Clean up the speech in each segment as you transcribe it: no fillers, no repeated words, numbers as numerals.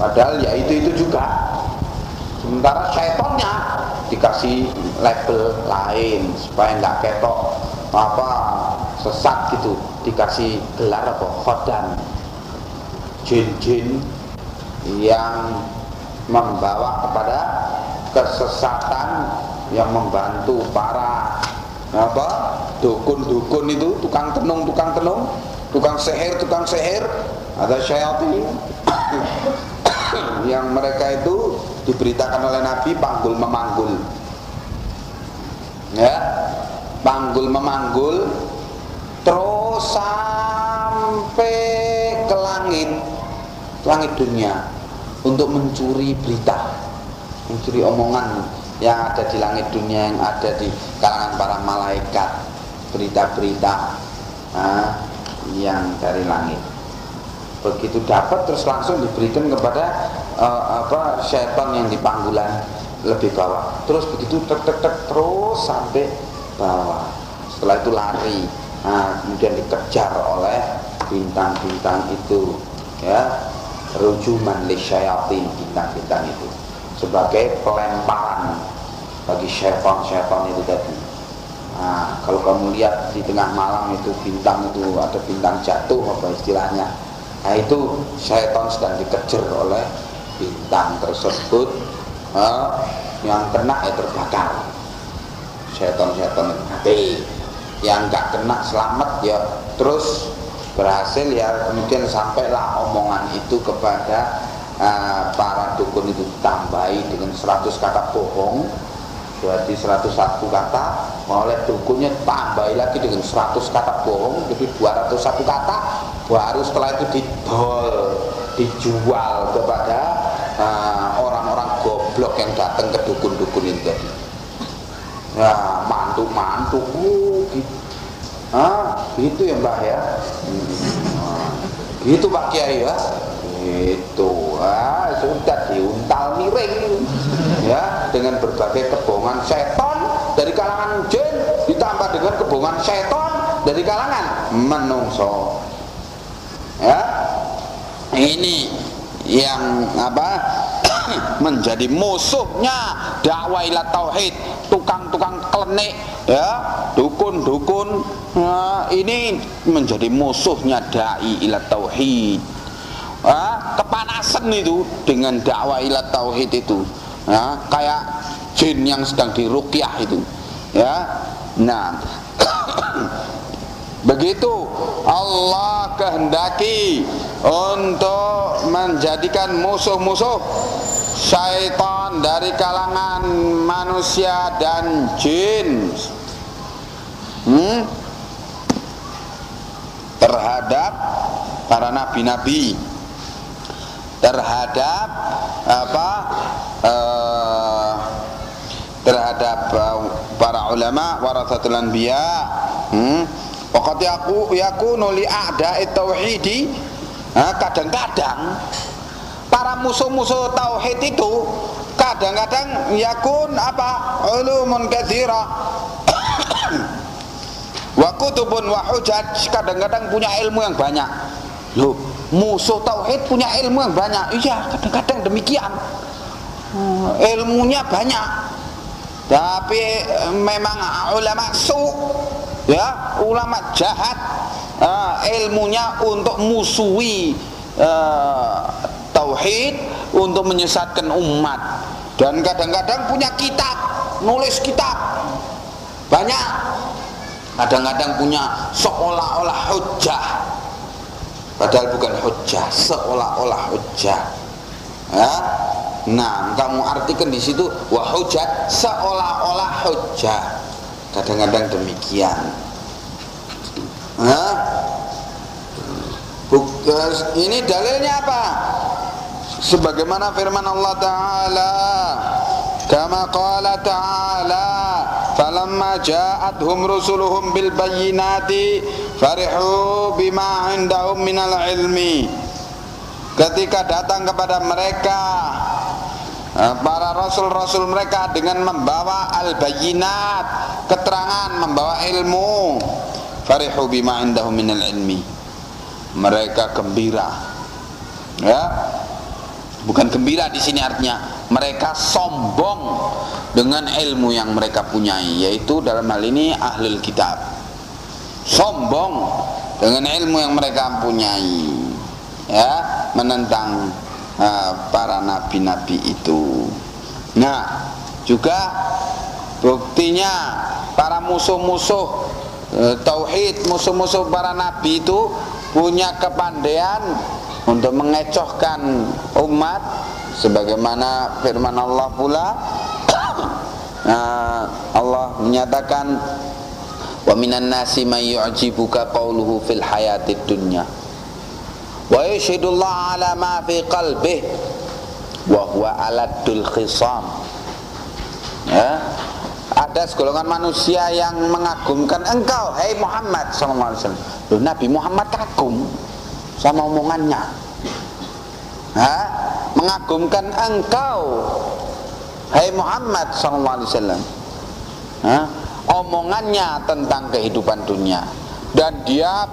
Padahal ya itu juga. Sementara syaitonnya dikasih label lain supaya nggak ketok sesat gitu, dikasih gelar khodan, jin-jin yang membawa kepada kesesatan, yang membantu para dukun-dukun itu, tukang tenung, tukang sihir, ada syayatin yang mereka itu diberitakan oleh Nabi panggul memanggul, ya, panggul memanggul terus sampai ke langit dunia untuk mencuri berita, mencuri omongan yang ada di langit dunia, yang ada di kalangan para malaikat, berita-berita yang dari langit. Begitu dapat terus langsung diberikan kepada syaitan yang di panggulan lebih bawah. Terus begitu tek terus sampai bawah. Setelah itu lari, kemudian dikejar oleh bintang-bintang itu, ya, rujuman lisyayatin, bintang-bintang itu sebagai pelemparan bagi syaitan itu tadi. Kalau kamu lihat di tengah malam itu bintang itu ada bintang jatuh apa istilahnya, itu syaitan sedang dikejar oleh bintang tersebut. Yang kena ya terbakar, syaitan itu mati. Yang nggak kena selamat ya terus berhasil, ya kemudian sampailah omongan itu kepada para dukun itu, ditambahi dengan 100 kata bohong, berarti 101 kata, oleh dukunnya tambahi lagi dengan 100 kata bohong, jadi 201 kata, baru setelah itu dijual kepada orang-orang goblok yang datang ke dukun-dukun itu tadi. Ya, mantu-mantu gitu. Gitu ya Mbah ya. Gitu Pak Kiai ya. Itu sudah diuntal miring ya, dengan berbagai kebohongan setan dari kalangan jin ditambah dengan kebohongan setan dari kalangan menungso. Ya, ini yang menjadi musuhnya dakwah ila tauhid, tukang-tukang klenik ya, dukun-dukun, ini menjadi musuhnya dai ila tauhid. Kepanasan itu dengan dakwah ila tauhid itu, kayak jin yang sedang diruqyah itu, ya. Nah, begitu Allah kehendaki untuk menjadikan musuh-musuh syaitan dari kalangan manusia dan jin terhadap para nabi-nabi, terhadap para ulama warathatul anbiya. Waqad yakunu li a'da'i tauhidi, kadang-kadang para musuh-musuh tauhid itu kadang-kadang yakun ulumun katsira wa kutubun wa hujaj, kadang-kadang punya ilmu yang banyak. Loh, musuh tauhid punya ilmu yang banyak. Iya, kadang-kadang demikian. Ilmunya banyak, tapi memang ulama ya, ulama jahat, ilmunya untuk musuhi tauhid, untuk menyesatkan umat. Dan kadang-kadang punya kitab, nulis kitab banyak, kadang-kadang punya seolah-olah hujjah, padahal bukan hujjah, seolah-olah hujjah, ya. Nah, kamu artikan di situ wa hujjah, seolah-olah hujjah, kadang-kadang demikian. Ini dalilnya apa? Sebagaimana firman Allah Ta'ala, kama qala ta'ala, falamma ja'atuhum rusuluhum bil bayyinati farihu bima 'indahum minal ilmi. Ketika datang kepada mereka para rasul-rasul mereka dengan membawa al-bayyinat, keterangan, membawa ilmu, farihu bima 'indahum minal ilmi, mereka gembira, ya, Bukan gembira di sini artinya mereka sombong dengan ilmu yang mereka punyai, yaitu dalam hal ini ahlul kitab. Sombong dengan ilmu yang mereka punyai, ya, menentang para nabi-nabi itu. Nah, juga buktinya para musuh-musuh tauhid, musuh-musuh para nabi itu punya kepandaian untuk mengecohkan umat, sebagaimana firman Allah pula. Allah menyatakan, wa minan nasi may yu'jibuka qawluhu fil hayatid dunya wa yashhadullahu ala ma fi qalbihi wa huwa aladul khisam. Ya, ada segolongan manusia yang mengagumkan engkau, hai Muhammad sallallahu alaihi wasallam. Loh, Nabi Muhammad kagum sama omongannya, mengagumkan engkau, hai Muhammad sallallahu alaihi wasallam, omongannya tentang kehidupan dunia, dan dia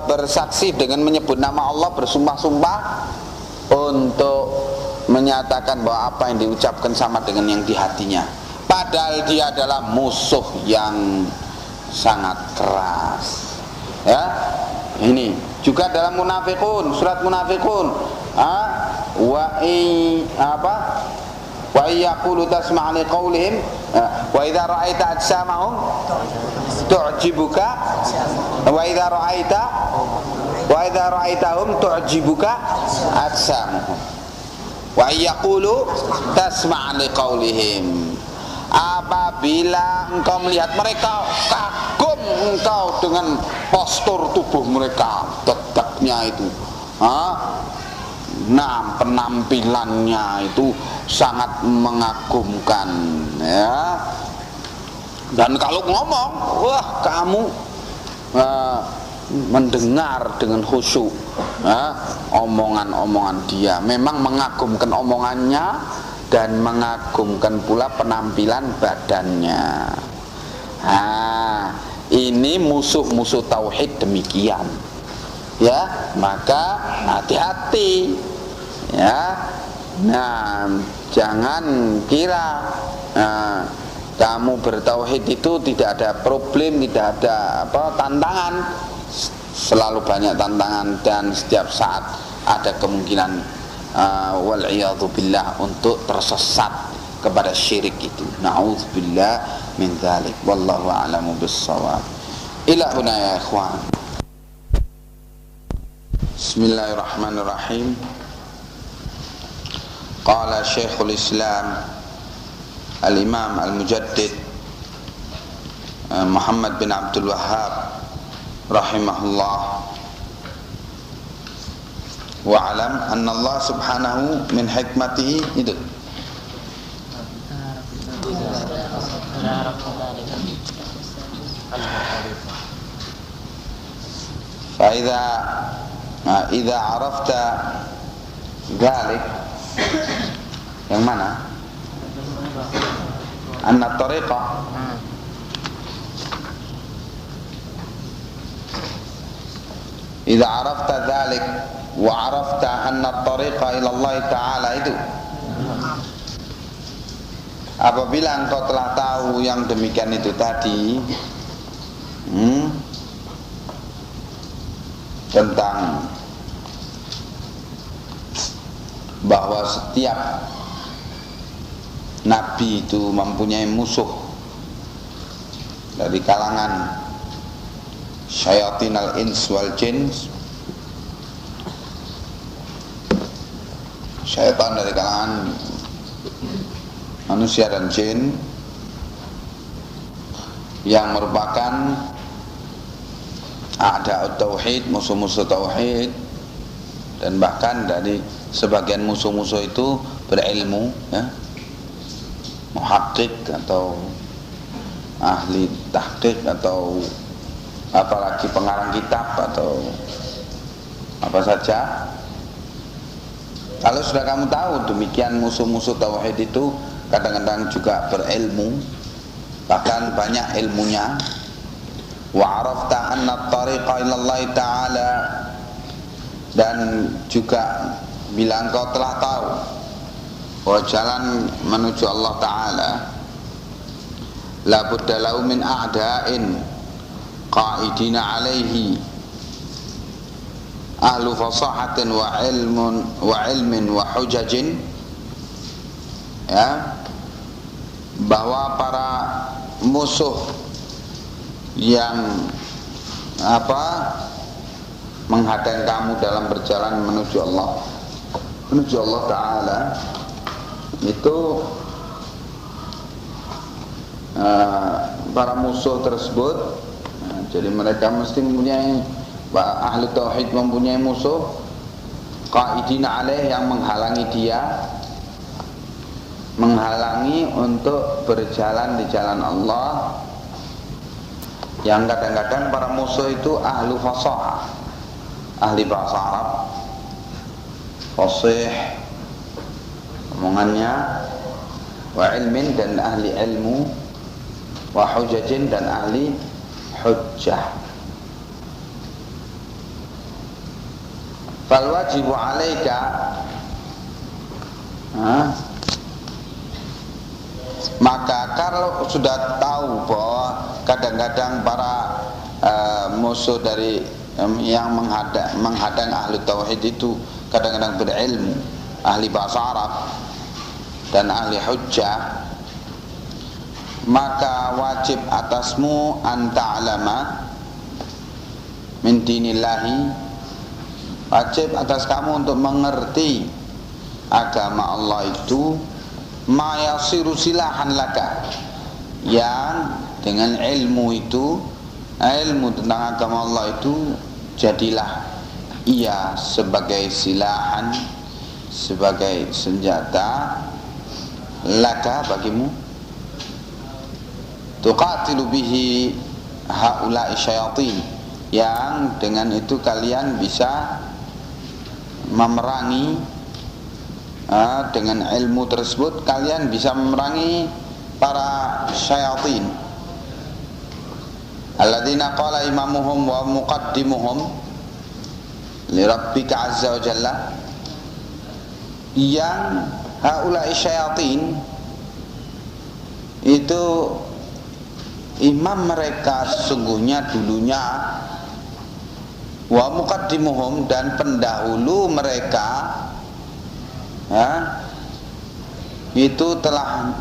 bersaksi dengan menyebut nama Allah, bersumpah-sumpah untuk menyatakan bahwa apa yang diucapkan sama dengan yang di hatinya, padahal dia adalah musuh yang sangat keras. Ya, ini juga dalam Munafiqun, surat Munafiqun, wa yaqulu tasma' li qaulihim wa idza ra'aita ajsamahum tu'jibuka wa idza ra'aitahum tu'jibuka ajsamuhum wa yaqulu tasma' li qaulihim. Apabila engkau melihat mereka, kagum engkau dengan postur tubuh mereka, tegaknya itu, nah, penampilannya itu sangat mengagumkan, ya. Dan kalau ngomong, wah, kamu mendengar dengan khusyuk, omongan-omongan dia, memang mengagumkan omongannya dan mengagumkan pula penampilan badannya. Ini musuh-musuh tauhid demikian, ya, maka hati-hati, ya. Nah, jangan kira kamu bertauhid itu tidak ada problem, tidak ada tantangan. Selalu banyak tantangan dan setiap saat ada kemungkinan wal'iyadhu billah untuk tersesat kepada syirik itu. Na'udzubillah min dzalik. Wallahu a'lamu bis-shawab. Ila huna ya ikhwan. Bismillahirrahmanirrahim. Qala Syekhul Islam Al-Imam Al-Mujaddid Muhammad bin Abdul Wahhab rahimahullah, wa'alam anna Allah subhanahu min hikmatihi itu fa'idha idha arafta dhalik, yang mana anna tariqah idha arafta dhalik wa arafta anna tariqa ila Allah Ta'ala itu, apabila engkau telah tahu yang demikian itu tadi, tentang bahwa setiap nabi itu mempunyai musuh dari kalangan syayatinal ins wal jins, syaitan dari kalangan manusia dan jin, yang merupakan a'da'ut tauhid, musuh-musuh tauhid, dan bahkan dari sebagian musuh-musuh itu berilmu, ya, muhakkik atau ahli tahqiq atau apalagi pengarang kitab atau apa saja. Kalau sudah kamu tahu demikian musuh-musuh tauhid itu kadang-kadang juga berilmu, bahkan banyak ilmunya, wa arafta anna tariqa ila Allah Ta'ala, dan juga bila engkau telah tahu bahwa jalan menuju Allah Ta'ala la budda lahu min a'da'in qa'idina alaihi ahlu fasahatin wa ilmin wa hujajin, ya, bahwa para musuh yang menghadang kamu dalam berjalan menuju Allah Ta'ala itu para musuh tersebut, jadi mereka mesti mempunyai, ahli tauhid mempunyai musuh qaidina alaih, yang menghalangi dia, menghalangi untuk berjalan di jalan Allah, yang kadang-kadang para musuh itu ahlu fasahah, ahli bahasa Arab, fasih omongannya, wa ilmin, dan ahli ilmu, wa hujajin, dan ahli hujjah. Fal wajibu alaika, maka kalau sudah tahu bahwa kadang-kadang para musuh dari yang menghadang ahli tauhid itu kadang-kadang berilmu, ahli bahasa Arab dan ahli hujjah, maka wajib atasmu an ta'lama min dinillahi, wajib atas kamu untuk mengerti agama Allah itu, ma yasiru silahan laka, yang dengan ilmu itu, ilmu tentang agama Allah itu jadilah ia sebagai silahan, sebagai senjata laka bagimu, tuqatilu bihi haula'i syayatin, yang dengan itu kalian bisa memerangi, dengan ilmu tersebut kalian bisa memerangi para syayatin. Alladzina qala imamuhum wa muqaddimuhum li rabbika azza wa jalla, yang haula'i syayatin itu imam mereka sesungguhnya dulunya, wa muqaddimuhum, dan pendahulu mereka, ya, itu telah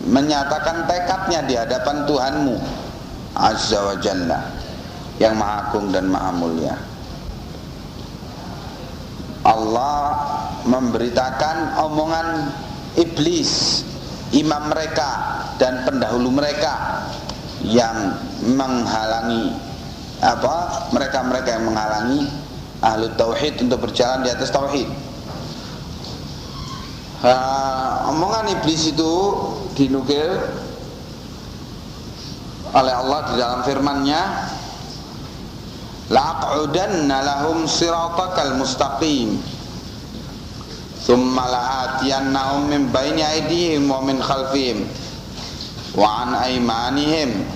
menyatakan tekadnya di hadapan Tuhanmu azza wa jalla, yang maha agung dan maha mulia. Allah memberitakan omongan iblis, imam mereka dan pendahulu mereka yang menghalangi mereka yang menghalangi ahlu tauhid untuk berjalan di atas tauhid. Omongan iblis itu dinukil oleh Allah di dalam firman-Nya, la'aq'udanna lahum siratakal mustaqim thumma la'atiyannahum min baini aydihim wa min khalfihim wa an aymanihim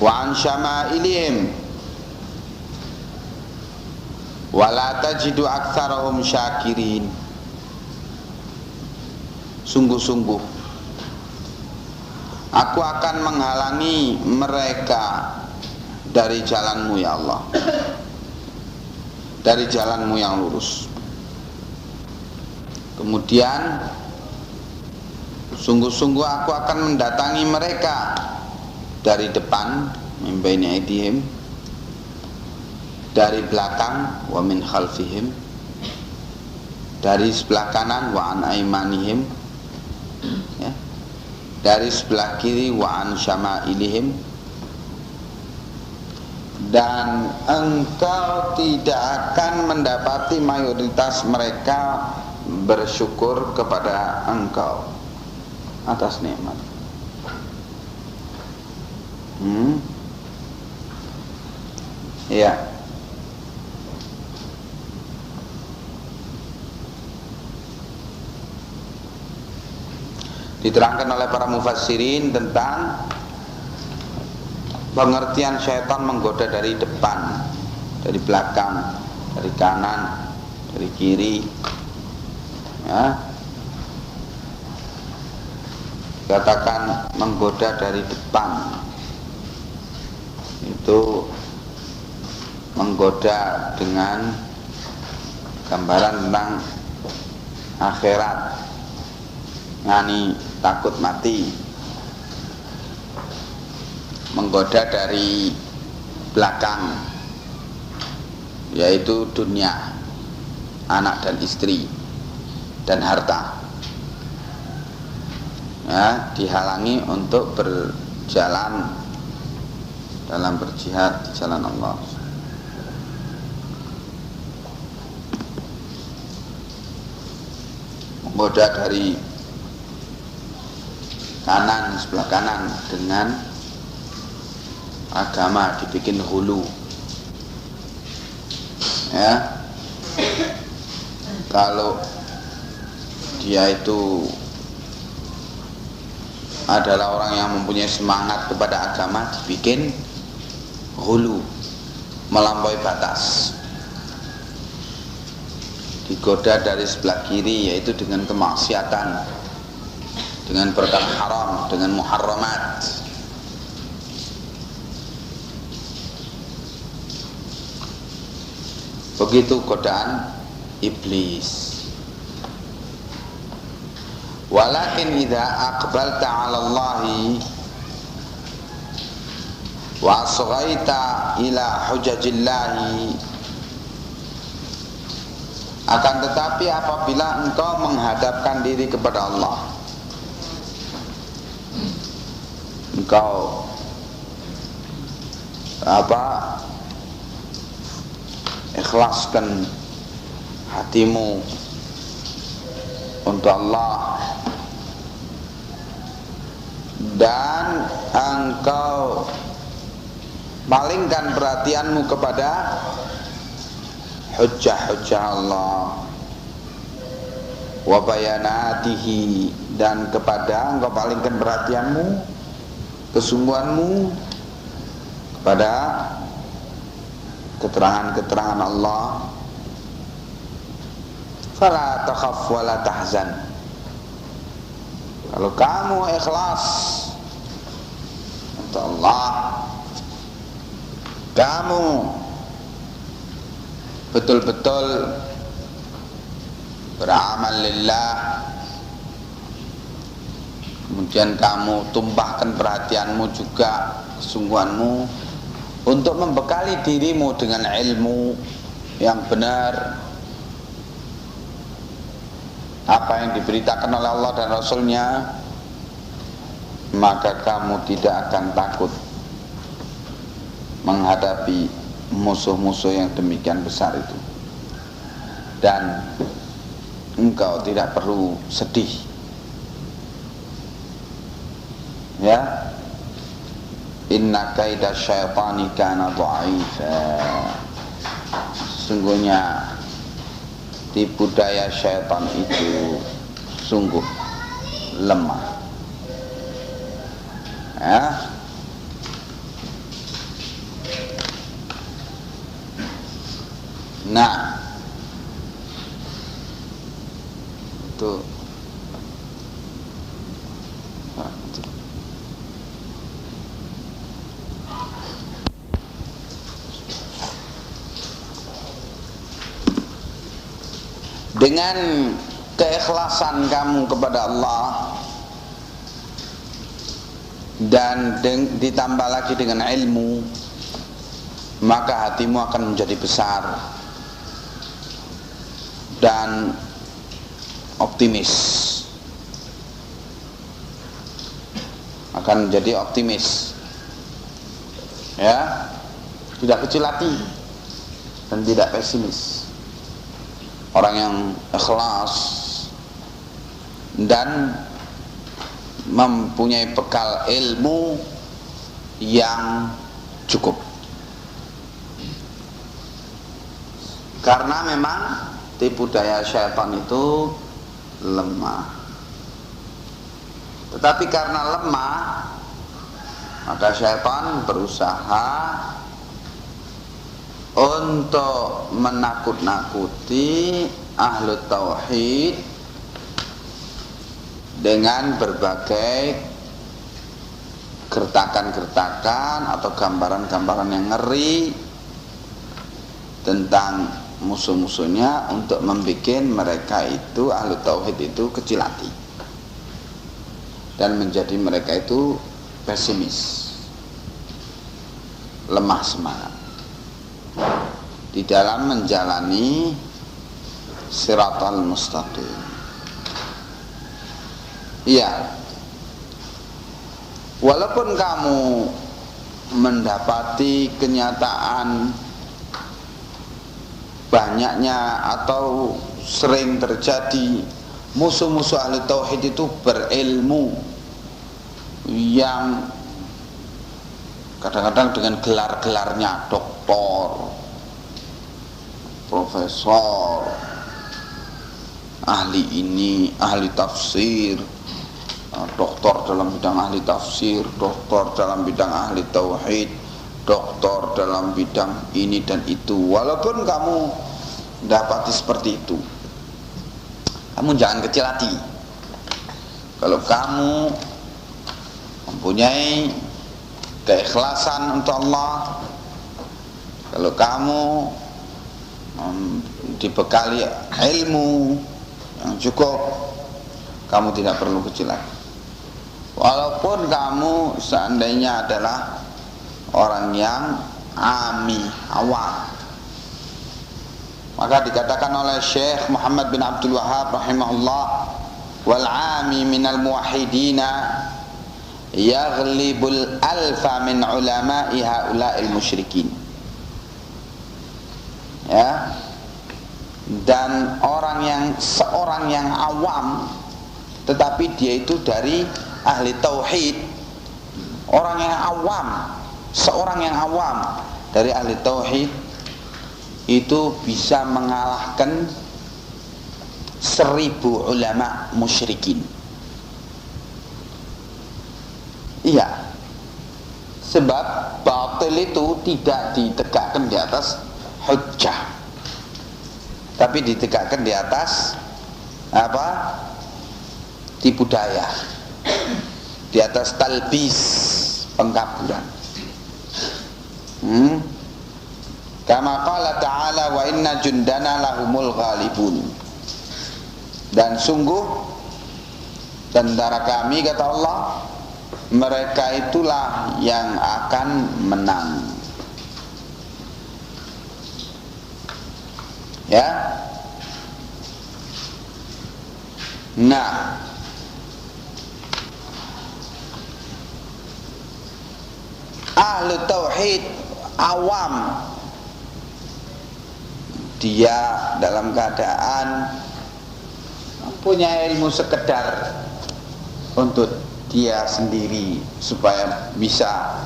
wa an syama'ilihim wa la tajidu aktsarahum syakirin. Sungguh-sungguh aku akan menghalangi mereka dari jalanmu ya Allah, dari jalanmu yang lurus. Kemudian sungguh-sungguh aku akan mendatangi mereka dari depan, min baini aydihim, dari belakang, wa min khalfihim, dari sebelah kanan, wa an aymanihim, ya, dari sebelah kiri, wa an syama'ilihim, dan engkau tidak akan mendapati mayoritas mereka bersyukur kepada engkau atas nikmat. Ya. Diterangkan oleh para mufassirin tentang pengertian syaitan menggoda dari depan, dari belakang, dari kanan, dari kiri, ya, katakan menggoda dari depan, itu menggoda dengan gambaran tentang akhirat, ngani takut mati. Menggoda dari belakang, yaitu dunia, anak dan istri dan harta, ya, dihalangi untuk berjalan dalam berjihad di jalan Allah. Menggoda dari kanan, sebelah kanan, dengan agama dibikin hulu, ya. Kalau dia itu adalah orang yang mempunyai semangat kepada agama, dibikin hulu, melampaui batas. Digoda dari sebelah kiri, yaitu dengan kemaksiatan, dengan perkara haram, dengan muharramat. Begitu godaan iblis. Walakin idza aqbalta 'ala Allahi wa asghaita ila hujajillahi, akan tetapi apabila engkau menghadapkan diri kepada Allah, engkau ikhlaskan hatimu untuk Allah, dan engkau palingkan perhatianmu kepada hujjah-hujjah Allah wa bayanatihi, dan kepada engkau palingkan perhatianmu, kesungguhanmu kepada keterangan-keterangan Allah. Fala takhaf wa la tahzan. Kalau kamu ikhlas untuk Allah, kamu betul-betul beramal lillah, kemudian kamu tumpahkan perhatianmu juga, kesungguhanmu untuk membekali dirimu dengan ilmu yang benar, apa yang diberitakan oleh Allah dan Rasulnya, maka kamu tidak akan takut menghadapi musuh-musuh yang demikian besar itu, dan engkau tidak perlu sedih, ya. Inna kaida syaitani kana dha'ifa. Sungguhnya tipu daya syaitan itu sungguh lemah, ya. Nah, itu dengan keikhlasan kamu kepada Allah dan ditambah lagi dengan ilmu, maka hatimu akan menjadi besar dan optimis, akan menjadi optimis, ya, tidak kecil hati dan tidak pesimis. Orang yang ikhlas dan mempunyai bekal ilmu yang cukup, karena memang tipu daya syaitan itu lemah. Tetapi karena lemah, maka syaitan berusaha untuk menakut-nakuti ahlu tauhid dengan berbagai gertakan-gertakan atau gambaran-gambaran yang ngeri tentang musuh-musuhnya, untuk membuat mereka itu, ahlu tauhid itu, kecil hati dan menjadi mereka itu pesimis, lemah semangat di dalam menjalani siratal mustaqim. Iya, walaupun kamu mendapati kenyataan banyaknya atau sering terjadi musuh-musuh ahli tauhid itu berilmu yang kadang-kadang dengan gelar-gelarnya doktor, profesor, ahli ini, ahli tafsir, doktor dalam bidang ahli tafsir, doktor dalam bidang ahli tauhid, doktor dalam bidang ini dan itu. Walaupun kamu dapati seperti itu, kamu jangan kecil hati. Kalau kamu mempunyai keikhlasan untuk Allah, kalau kamu dibekali ilmu yang cukup, kamu tidak perlu kecil hati. Walaupun kamu seandainya adalah orang yang ami, awam. Maka dikatakan oleh Syekh Muhammad bin Abdul Wahhab rahimahullah, wal ami minal muwahhidina yaghlibul alfa min ulama'i haula'il musyrikin. Ya. Dan seorang yang awam tetapi dia itu dari ahli tauhid, orang yang awam, seorang yang awam dari ahli tauhid itu bisa mengalahkan 1000 ulama musyrikin. Iya, sebab batil itu tidak ditegakkan di atas hujjah, tapi ditegakkan di atas apa? Tipu daya, di atas talbis, pengkaburan. Kama qala ta'ala wa inna jundana lahumul ghalibun. Dan sungguh tentara kami, kata Allah, mereka itulah yang akan menang. Ya. Nah, ahlu tauhid awam, dia dalam keadaan punya ilmu sekedar untuk dia sendiri supaya bisa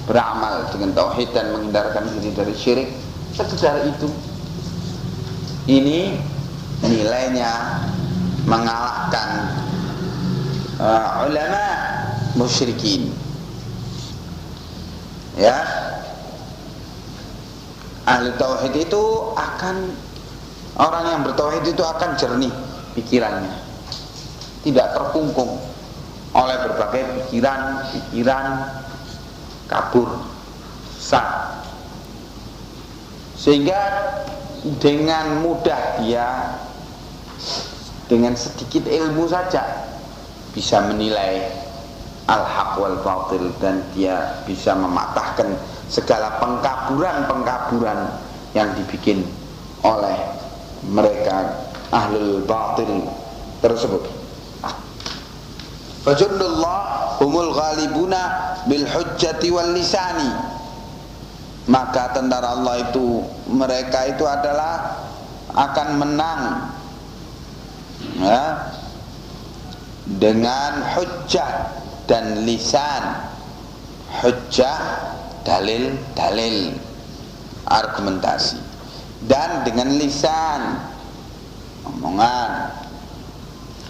beramal dengan tauhid dan menghindarkan diri dari syirik, sekedar itu. Ini nilainya mengalahkan ulama musyrikin. Ya, ahli tauhid itu akan, orang yang bertauhid itu akan jernih pikirannya, tidak terkungkung oleh berbagai pikiran kabur, sesat, sehingga dengan mudah dia dengan sedikit ilmu saja bisa menilai al-haq wal batil, dan dia bisa mematahkan segala pengkaburan-pengkaburan yang dibikin oleh mereka ahlul batil tersebut. Fajundullah humul ghalibuna bil hujjati wal lisani. Maka tentara Allah itu, mereka itu adalah akan menang, ya, dengan hujjah dan lisan. Hujjah, dalil-dalil, argumentasi, dan dengan lisan, omongan,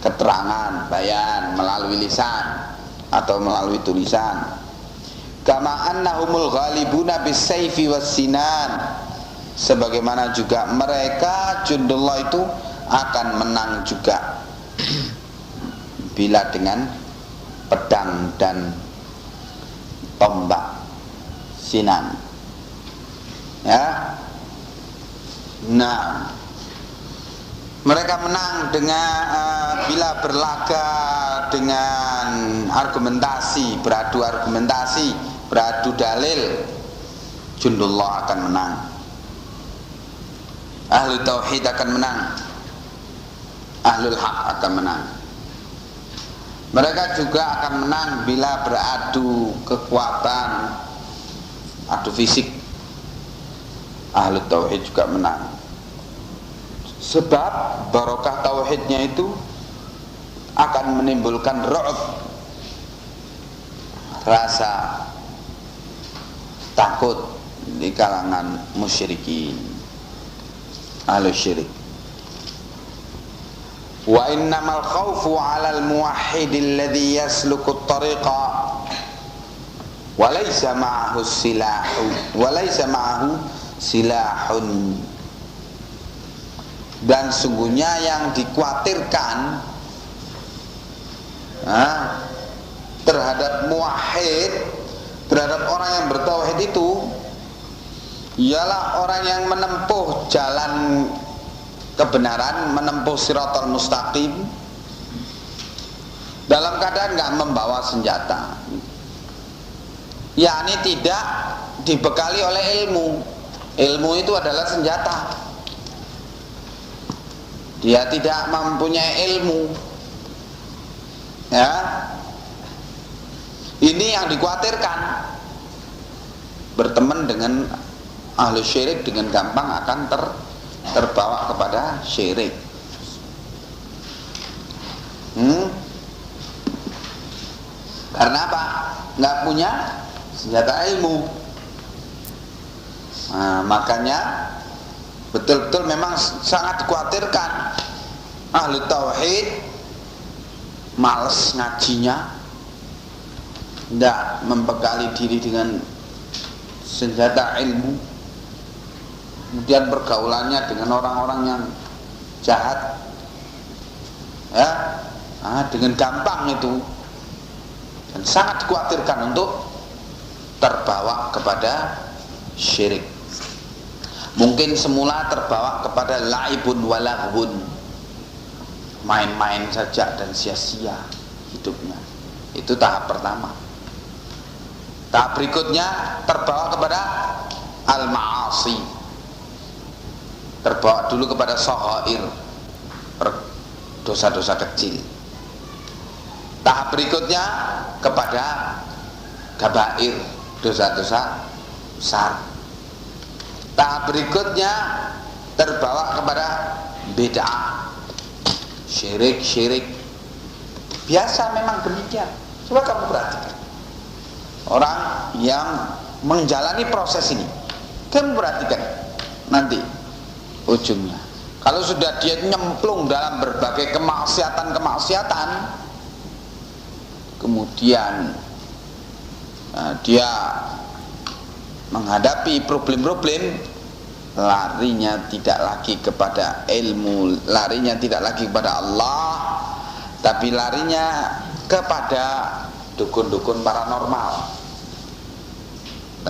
keterangan, bayan melalui lisan atau melalui tulisan. Kama annahumul ghalibuna bisayfi wassinan, sebagaimana juga mereka jundullah itu akan menang juga bila dengan pedang dan tombak sinan. Ya. Nah, mereka menang dengan bila berlaga dengan argumentasi, beradu argumentasi, beradu dalil, jundullah akan menang. Ahlu tauhid akan menang. Ahlul haq akan menang. Mereka juga akan menang bila beradu kekuatan, adu fisik. Ahlu tauhid juga menang. Sebab barokah tauhidnya itu akan menimbulkan ru'ub, rasa takut di kalangan musyrikin, ahlu syirik. Wa innamal khawfu 'alal muwahhidil ladzi yasluku at-tariqa wa laysa ma'ahu silahu wa laysa ma'ahu silahun. Dan sungguhnya yang dikhawatirkan terhadap muwahhid, terhadap orang yang bertauhid itu ialah orang yang menempuh jalan kebenaran, menempuh siratal mustaqim dalam keadaan enggak membawa senjata, yakni tidak dibekali oleh ilmu. Ilmu itu adalah senjata. Dia tidak mempunyai ilmu, ya. Ini yang dikhawatirkan. Berteman dengan ahlu syirik dengan gampang akan terbawa kepada syirik. Karena apa? Nggak punya senjata ilmu. Nah, makanya betul-betul memang sangat dikhawatirkan ahlu tauhid males ngajinya, tidak membekali diri dengan senjata ilmu, kemudian pergaulannya dengan orang-orang yang jahat, ya, dengan gampang itu, dan sangat dikhawatirkan untuk terbawa kepada syirik. Mungkin semula terbawa kepada laibun walahun, main-main saja dan sia-sia hidupnya. Itu tahap pertama. Tahap berikutnya terbawa kepada al-ma'asi, terbawa dulu kepada saghair, dosa-dosa kecil. Tahap berikutnya kepada kabair, dosa-dosa besar. Tahap berikutnya terbawa kepada bid'ah, syirik. Biasa memang demikian. Coba kamu perhatikan orang yang menjalani proses ini, kamu perhatikan nanti ujungnya. Kalau sudah dia nyemplung dalam berbagai kemaksiatan, kemudian dia menghadapi problem-problem, larinya tidak lagi kepada ilmu, larinya tidak lagi kepada Allah, tapi larinya kepada dukun-dukun paranormal,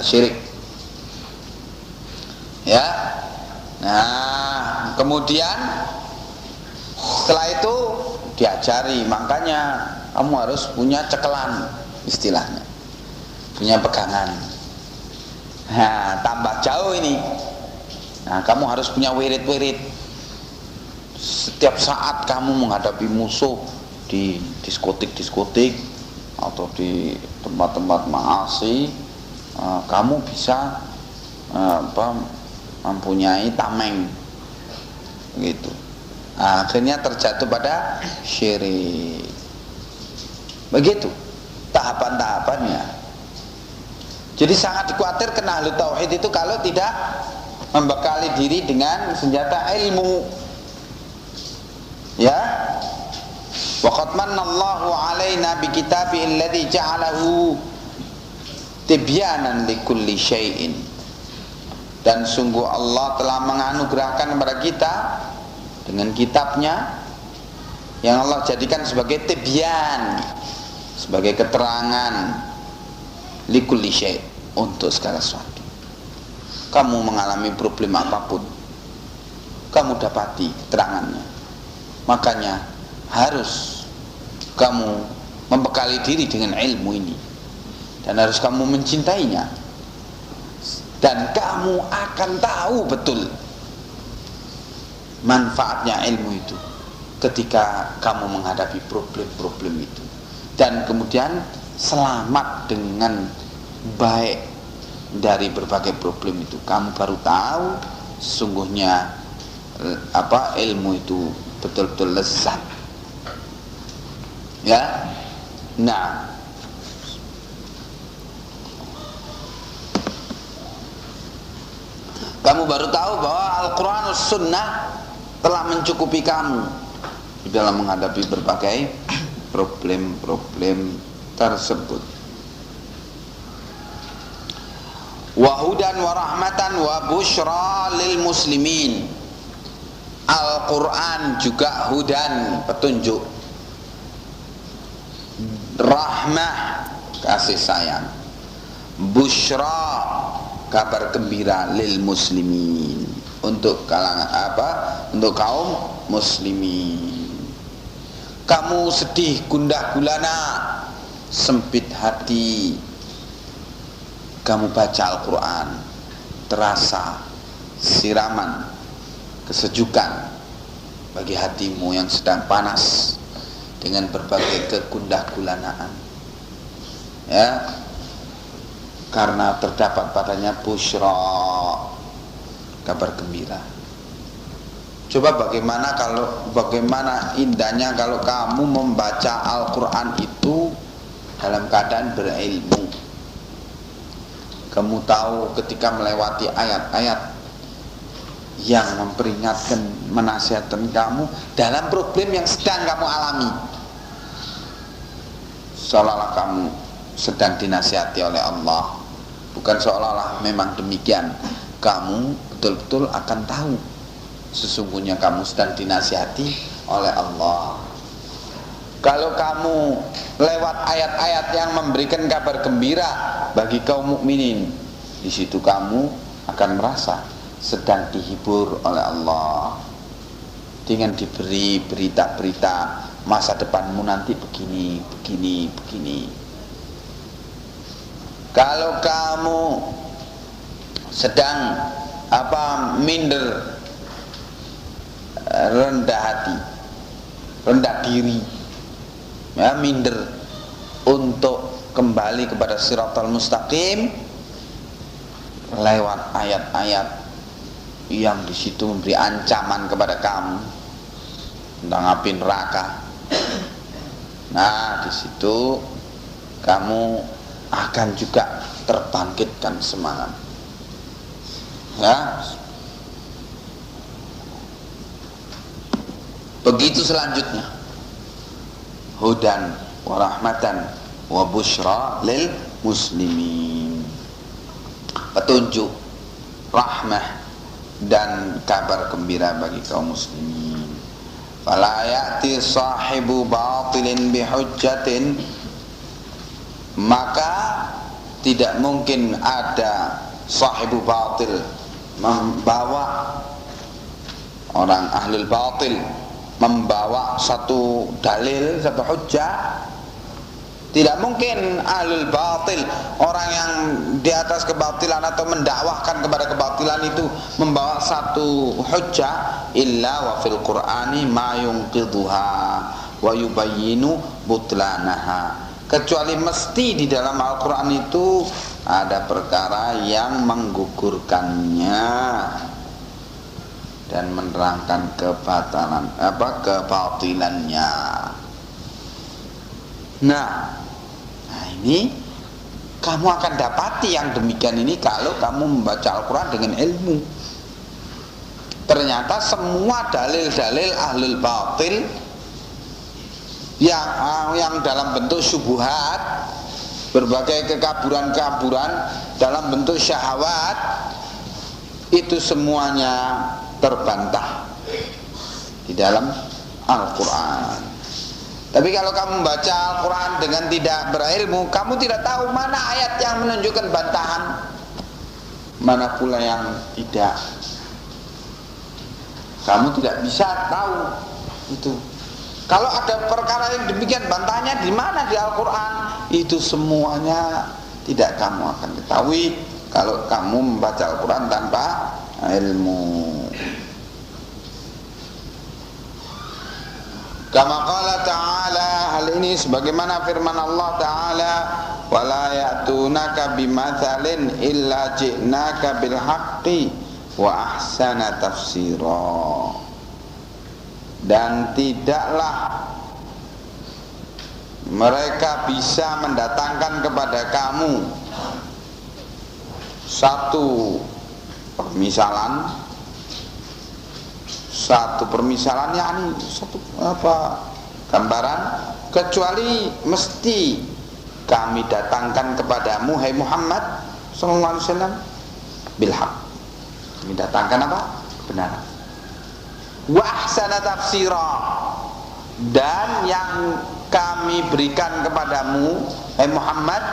syirik, ya. Nah, kemudian setelah itu diajari, makanya kamu harus punya cekelan, istilahnya, punya pegangan. Nah, tambah jauh ini. Nah, kamu harus punya wirid-wirid. Setiap saat kamu menghadapi musuh di diskotik atau di tempat-tempat maasi, kamu bisa mempunyai tameng, gitu. Akhirnya terjatuh pada syirik. Begitu tahapan-tahapannya. Jadi sangat dikhawatirkan ahlu tauhid itu kalau tidak membekali diri dengan senjata ilmu. Ya. Wa qad manallahu 'alaina bi kitabihi alladzi ja'alahu tibyanan likulli syai'in. Dan sungguh Allah telah menganugerahkan kepada kita dengan kitabnya yang Allah jadikan sebagai tibyan, sebagai keterangan likulli syai', untuk segala sesuatu. Kamu mengalami problem apapun, kamu dapati keterangannya. Makanya harus kamu membekali diri dengan ilmu ini, dan harus kamu mencintainya, dan kamu akan tahu betul manfaatnya ilmu itu ketika kamu menghadapi problem-problem itu, dan kemudian selamat dengan baik dari berbagai problem itu. Kamu baru tahu sesungguhnya ilmu itu betul-betul lezat, ya. Nah, kamu baru tahu bahwa Al-Quran dan Sunnah telah mencukupi kamu di dalam menghadapi berbagai problem-problem tersebut. Wa hudan wa rahmatan wa busyra lil muslimin. Al-Quran juga hudan, petunjuk, rahmah, kasih sayang, busyra, kabar gembira, lil muslimin, untuk kalangan untuk kaum muslimin. Kamu sedih, gundah gulana, sempit hati, kamu baca Al-Quran, terasa siraman kesejukan bagi hatimu yang sedang panas dengan berbagai kegundah gulanaan, ya, karena terdapat padanya busyra, kabar gembira. Coba bagaimana indahnya kalau kamu membaca Al-Quran itu dalam keadaan berilmu. Kamu tahu ketika melewati ayat-ayat yang memperingatkan, menasihatkan kamu dalam problem yang sedang kamu alami, seolah-olah kamu sedang dinasihati oleh Allah. Bukan seolah-olah, memang demikian. Kamu betul-betul akan tahu sesungguhnya kamu sedang dinasihati oleh Allah. Kalau kamu lewat ayat-ayat yang memberikan kabar gembira bagi kaum mukminin, di situ kamu akan merasa sedang dihibur oleh Allah dengan diberi berita-berita masa depanmu nanti begini, begini, begini. Kalau kamu sedang minder, rendah hati, rendah diri, ya, minder untuk kembali kepada Shiratal Mustaqim, lewat ayat-ayat yang di situ memberi ancaman kepada kamu tentang api neraka. Nah, di situ kamu akan juga terbangkitkan semangat, ya. Begitu selanjutnya, hudan wa rahmatan wa busyra lil muslimin, petunjuk, rahmah, dan kabar gembira bagi kaum muslimin. Fala ya'ti sahibu batilin bihujjatin, maka tidak mungkin ada sahibu batil, membawa orang ahlul batil, membawa satu dalil, satu hujjah. Tidak mungkin ahlul batil, orang yang di atas kebatilan atau mendakwahkan kepada kebatilan itu membawa satu hujjah, illa wa fil qur'ani ma yunqidhuha wa yubayyinu butlanaha, kecuali mesti di dalam Al-Quran itu ada perkara yang menggugurkannya dan menerangkan kebatilannya. Nah, ini kamu akan dapati yang demikian ini kalau kamu membaca Al-Quran dengan ilmu. Ternyata semua dalil-dalil ahlul batil yang dalam bentuk syubhat, berbagai kekaburan-kekaburan dalam bentuk syahwat, itu semuanya terbantah di dalam Al-Quran. Tapi kalau kamu membaca Al-Quran dengan tidak berilmu, kamu tidak tahu mana ayat yang menunjukkan bantahan, mana pula yang tidak. Kamu tidak bisa tahu itu. Kalau ada perkara yang demikian, bantahannya di mana di Al-Quran? Itu semuanya tidak kamu akan ketahui kalau kamu membaca Al-Quran tanpa ilmu. Kama qala ta'ala, hal ini sebagaimana firman Allah Ta'ala, wala ya'tunaka bimathalin illa ji'naka bil haqqi wa ahsana tafsira. Dan tidaklah mereka bisa mendatangkan kepada kamu satu permisalan, yakni satu gambaran, kecuali mesti kami datangkan kepadamu, hai Muhammad sallallahu alaihi wasallam, bil haq. Kami datangkan apa? Kebenaran. Wa ahsana tafsira, dan yang kami berikan kepadamu, hai Muhammad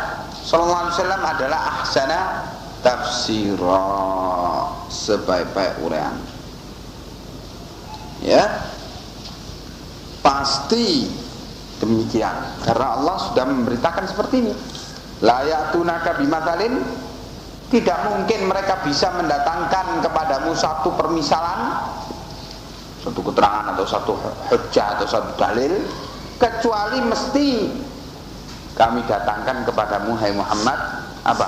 sallallahu alaihi wasallam, adalah ahsana tafsira, sebaik-baik uraian. Ya, pasti demikian, karena Allah sudah memberitakan seperti ini. La ya'tunaka bimathalin, tidak mungkin mereka bisa mendatangkan kepadamu satu permisalan, satu keterangan atau satu hujjah atau satu dalil, kecuali mesti kami datangkan kepadamu, hai Muhammad, apa?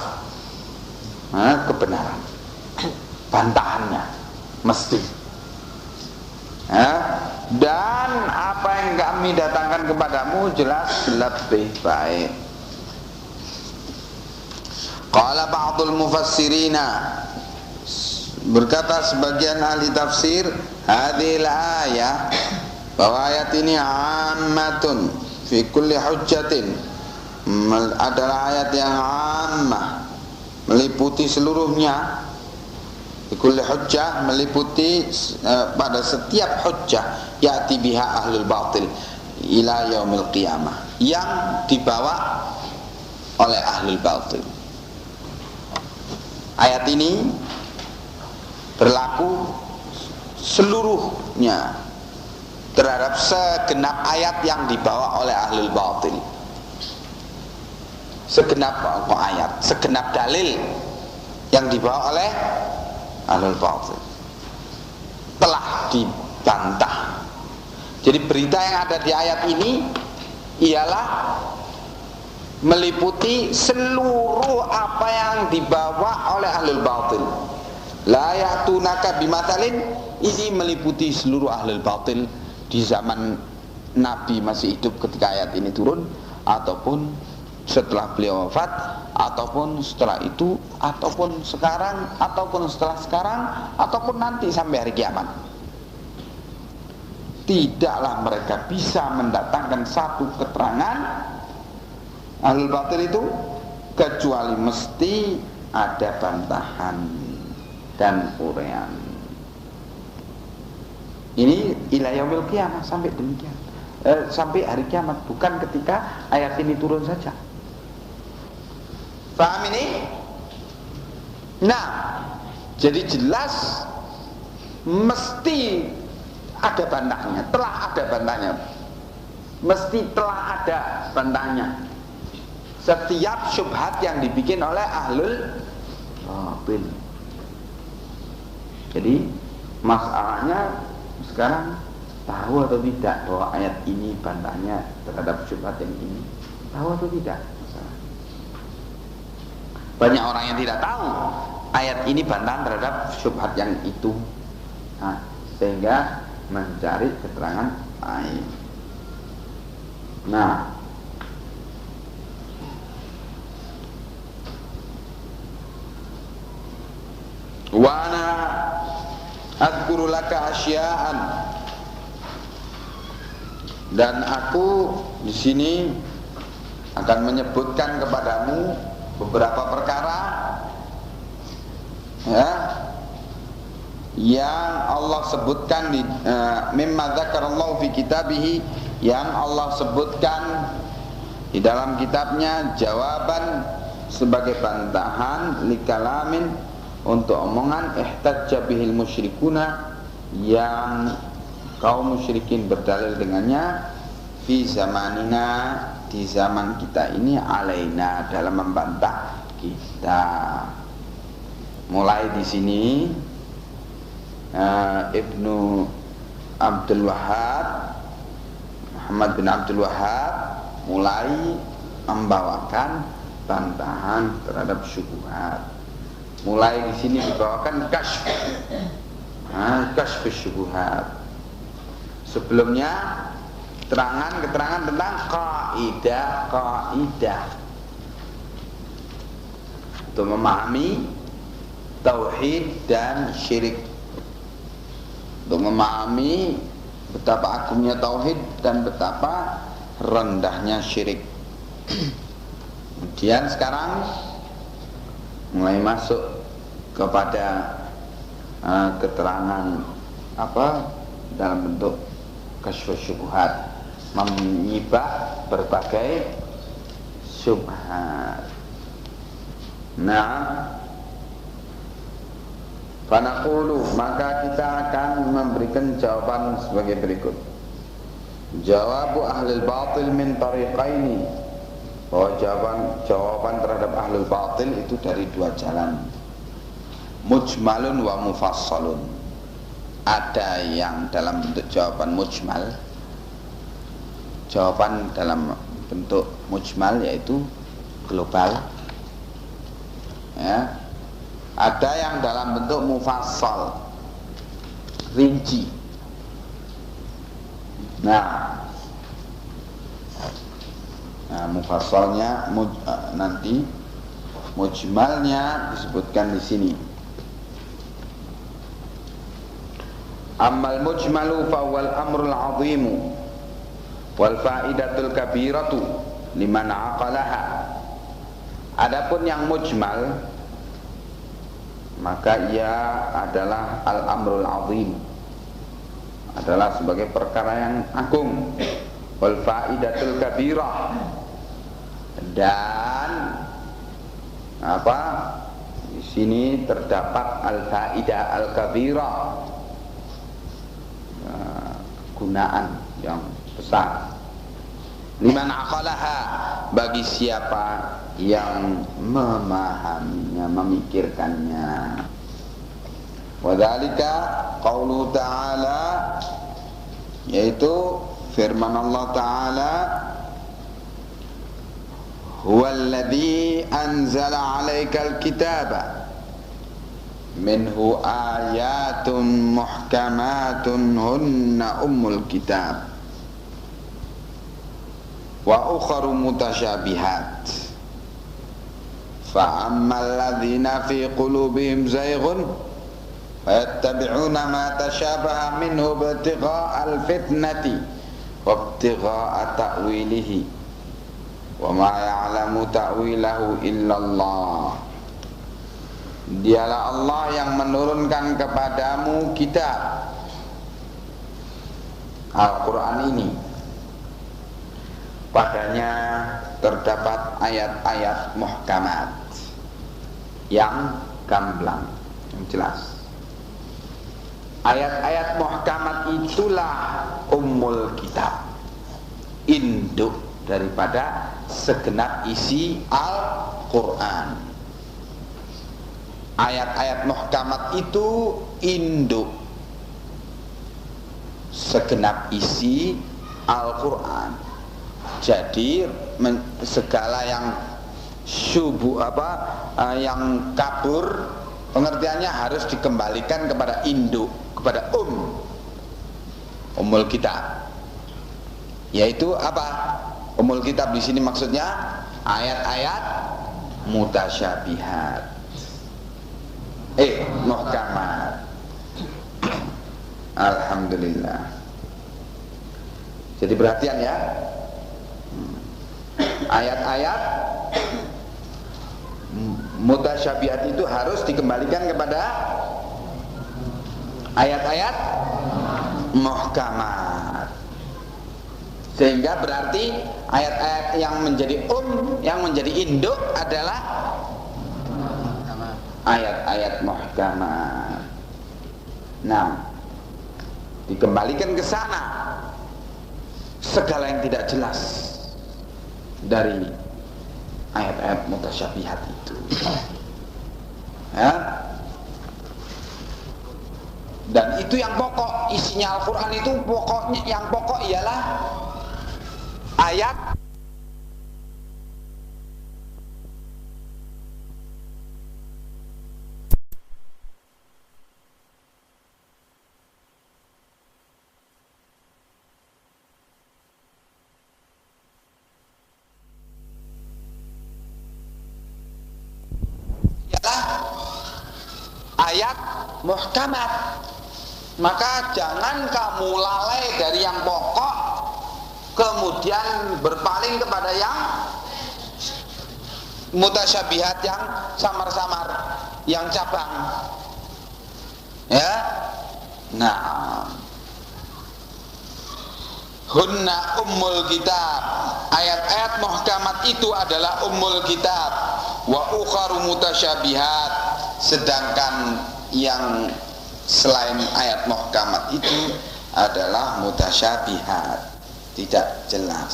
Kebenaran, bantahannya mesti. Dan apa yang kami datangkan kepadamu jelas lebih baik. Qala ba'dul mufassirina, berkata sebagian ahli tafsir, hadhil ayah, bahwa ayat ini ammatun fi kulli hujjatin, adalah ayat yang ammah, meliputi seluruhnya. Kulli hujjah, meliputi pada setiap hujjah, ya'ti biha ahlul batil ila yaumil qiyamah, yang dibawa oleh ahlul batil. Ayat ini berlaku seluruhnya terhadap segenap ayat yang dibawa oleh ahlul batil. Segenap ayat, segenap dalil yang dibawa oleh ahlul batil telah dibantah. Jadi berita yang ada di ayat ini ialah meliputi seluruh apa yang dibawa oleh ahlul batil. La ya'tunaka bimathalin, ini meliputi seluruh ahlul batil di zaman Nabi masih hidup ketika ayat ini turun, ataupun setelah beliau wafat, ataupun setelah itu, ataupun sekarang, ataupun setelah sekarang, ataupun nanti sampai hari kiamat. Tidaklah mereka bisa mendatangkan satu keterangan ahlul batil itu kecuali mesti ada bantahan dan uraian. Ini ila yaumil qiyamah, sampai demikian, sampai hari kiamat, bukan ketika ayat ini turun saja. Paham ini? Nah, jadi jelas mesti ada bantahnya, telah ada bantahnya, mesti telah ada bantahnya. Setiap syubhat yang dibikin oleh ahlul batil. Jadi masalahnya sekarang, tahu atau tidak bahwa ayat ini bantahnya terhadap syubhat yang ini? Tahu atau tidak? Banyak orang yang tidak tahu ayat ini bantahan terhadap syubhat yang itu, sehingga mencari keterangan lain. Nah, wa ana adzkuru laka asya'an, dan aku di sini akan menyebutkan kepadamu beberapa perkara, ya, yang Allah sebutkan di mimma dzakarallahu fi kitabih, yang Allah sebutkan di dalam kitabnya, jawaban sebagai bantahan likalamin untuk omongan ihtajja bihil musyrikuna yang kaum musyrikin berdalil dengannya fi zamanina, di zaman kita ini, alaina, dalam membantah kita. Mulai di sini Ibnu Abdul Wahhab, Muhammad bin Abdul Wahhab mulai membawakan bantahan terhadap syubhat. Mulai di sini dibawakan kasyf syubhat. Sebelumnya keterangan tentang kaidah untuk memahami tauhid dan syirik, untuk memahami betapa agungnya tauhid dan betapa rendahnya syirik. Kemudian sekarang mulai masuk kepada keterangan dalam bentuk kasyf syubhat, menyibak berbagai syubhat. Nah, fanaqulu, maka kita akan memberikan jawaban sebagai berikut. Jawabu ahlul batil min tariqaini, bahwa jawaban terhadap ahlul batil itu dari dua jalan. Mujmalun wa mufassalun. Ada yang dalam bentuk jawaban mujmal. Jawaban dalam bentuk mujmal yaitu global, ya. Ada yang dalam bentuk mufassal, rinci. Nah, mufassalnya nanti, mujmalnya disebutkan di sini. Ammal mujmalu fa wal amrul azimu wal faidatul kabiratu liman aqalaha. Adapun yang mujmal, maka ia adalah al-amrul azim, adalah sebagai perkara yang agung, wal faidatul kabirah, dan di sini terdapat al-faidah al-kabirah, kegunaan yang besar, liman aqalaha, bagi siapa yang memahaminya, memikirkannya. Wadzalika qaulu ta'ala, yaitu firman Allah Ta'ala, huwallazi anzala 'alaikal kitaba minhu ayatun muhkamatun hunna ummul kitab wa ukharu mutasyabihat fa ammal ladzina fi qulubihim zayghun fayattabi'una ma tashabaha minhu ibtigha'al fitnati wa ibtigha'a ta'wilihi wa ma ya'lamu ta'wilahu illallah. Dialah Allah yang menurunkan kepadamu kitab Al-Quran ini, padanya terdapat ayat-ayat muhkamat yang gamblang, yang jelas. Ayat-ayat muhkamat itulah ummul kitab, induk daripada segenap isi Al-Quran. Ayat-ayat muhkamat itu induk segenap isi Al-Quran. Jadi segala yang yang kabur, pengertiannya harus dikembalikan kepada induk, kepada ummul kitab. Yaitu apa? Ummul kitab di sini maksudnya ayat-ayat mutasyabihat, muhkamat. Alhamdulillah. Jadi perhatian ya, ayat-ayat mutasyabihat itu harus dikembalikan kepada ayat-ayat muhkamat. Sehingga berarti ayat-ayat yang menjadi yang menjadi induk adalah ayat-ayat muhkamat. Nah, dikembalikan ke sana segala yang tidak jelas dari ayat-ayat mutasyabihat itu. Ya. Dan itu yang pokok, isinya Al-Quran itu pokoknya, yang pokok ialah ayat ialah ayat muhkamat. Maka jangan kamu lalai dari yang pokok kemudian berpaling kepada yang mutasyabihat, yang samar-samar, yang cabang. Ya. Nah, hunna ummul kitab. Ayat-ayat muhkamat itu adalah ummul kitab. Wa ukharu mutasyabihat. Sedangkan yang selain ayat muhkamat itu adalah mutasyabihat, tidak jelas.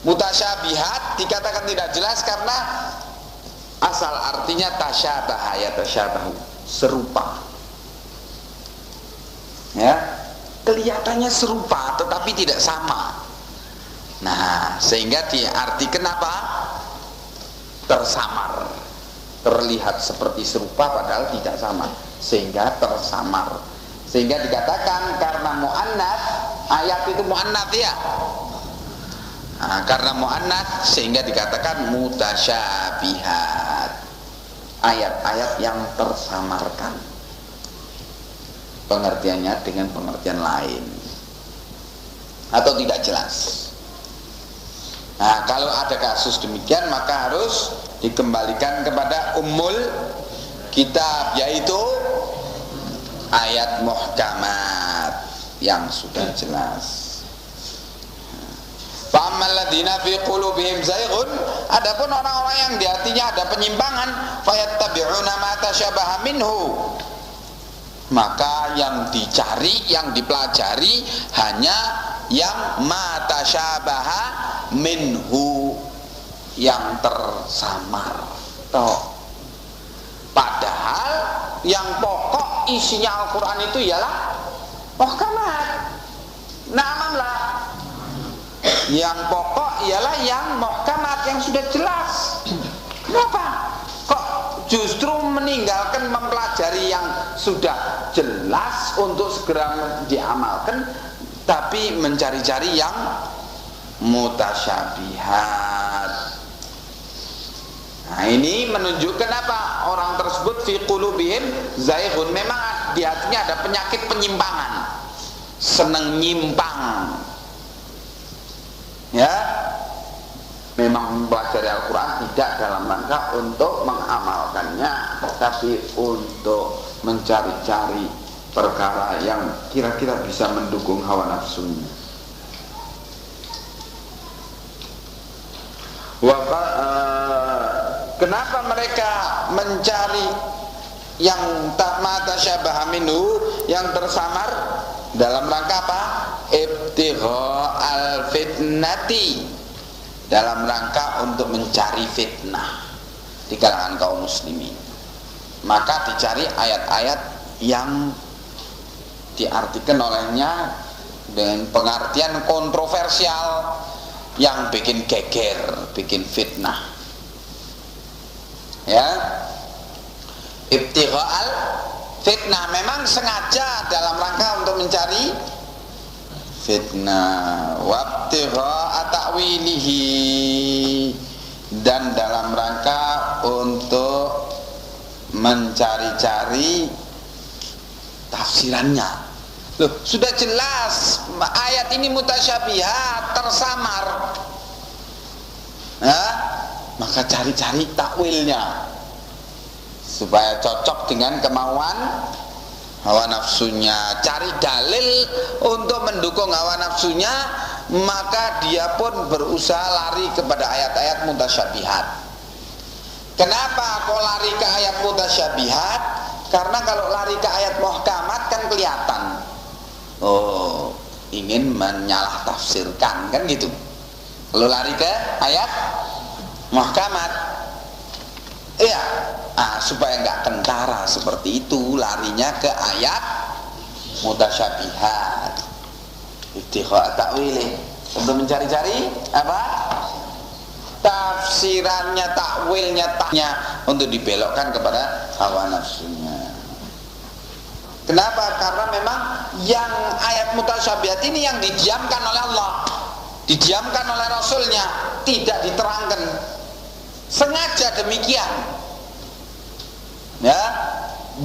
Mutasyabihat dikatakan tidak jelas karena asal artinya tasyabaha, ya tasyabahu, serupa. Ya, kelihatannya serupa tetapi tidak sama. Nah, sehingga diartikan apa? Tersamar. Terlihat seperti serupa padahal tidak sama, sehingga tersamar. Sehingga dikatakan karena muannats, ayat itu muannats ya. Nah, karena muannats sehingga dikatakan mutasyabihat. Ayat-ayat yang tersamarkan pengertiannya dengan pengertian lain atau tidak jelas. Nah, kalau ada kasus demikian maka harus dikembalikan kepada ummul kitab, yaitu ayat muhkamat yang sudah jelas. Fa'ammal ladzina fi qulubihim zayghun, adapun orang-orang yang di hatinya ada penyimpangan, fayattabi'una ma tasyabaha minhu, maka yang dicari, yang dipelajari hanya yang ma tasyabaha minhu, yang tersamar toh. Padahal yang pokok isinya Al-Quran itu ialah muhkamat. Na'amlah, yang pokok ialah yang muhkamat, yang sudah jelas. Kenapa kok justru meninggalkan mempelajari yang sudah jelas untuk segera diamalkan, tapi mencari-cari yang mutasyabihat? Nah, ini menunjukkan apa? Orang tersebut fi qulubihim zaighun, memang di hatinya ada penyakit penyimpangan, seneng nyimpang. Ya, memang mempelajari Al-Quran tidak dalam rangka untuk mengamalkannya, tapi untuk mencari-cari perkara yang kira-kira bisa mendukung hawa nafsunya. Kenapa mereka mencari yang tak mata syabah minhu, yang tersamar, dalam rangka apa? Ibtigha al-fitnati, dalam rangka untuk mencari fitnah di kalangan kaum muslimin. Maka dicari ayat-ayat yang diartikan olehnya dengan pengertian kontroversial, yang bikin geger, bikin fitnah. Ya, ibtigha'al fitnah, memang sengaja dalam rangka untuk mencari fitnah. Wabtigha'a ta'wilihi, dan dalam rangka untuk mencari-cari tafsirannya. Loh, sudah jelas ayat ini mutasyabihat, tersamar. Nah, maka cari-cari takwilnya supaya cocok dengan kemauan hawa nafsunya, cari dalil untuk mendukung hawa nafsunya, maka dia pun berusaha lari kepada ayat-ayat mutasyabihat. Kenapa kok lari ke ayat mutasyabihat? Karena kalau lari ke ayat muhkamat kan kelihatan, oh ingin menyalah tafsirkan, kan gitu. Kalau lari ke ayat muhkamat, iya, supaya nggak kentara seperti itu, larinya ke ayat mutasyabihat, ibtigha ta'wilih, untuk mencari-cari apa? Tafsirannya, takwilnya, untuk dibelokkan kepada hawa nafsunya. Kenapa? Karena memang yang ayat mutasyabihat ini yang didiamkan oleh Allah, didiamkan oleh Rasulnya, tidak diterangkan, sengaja demikian. Ya,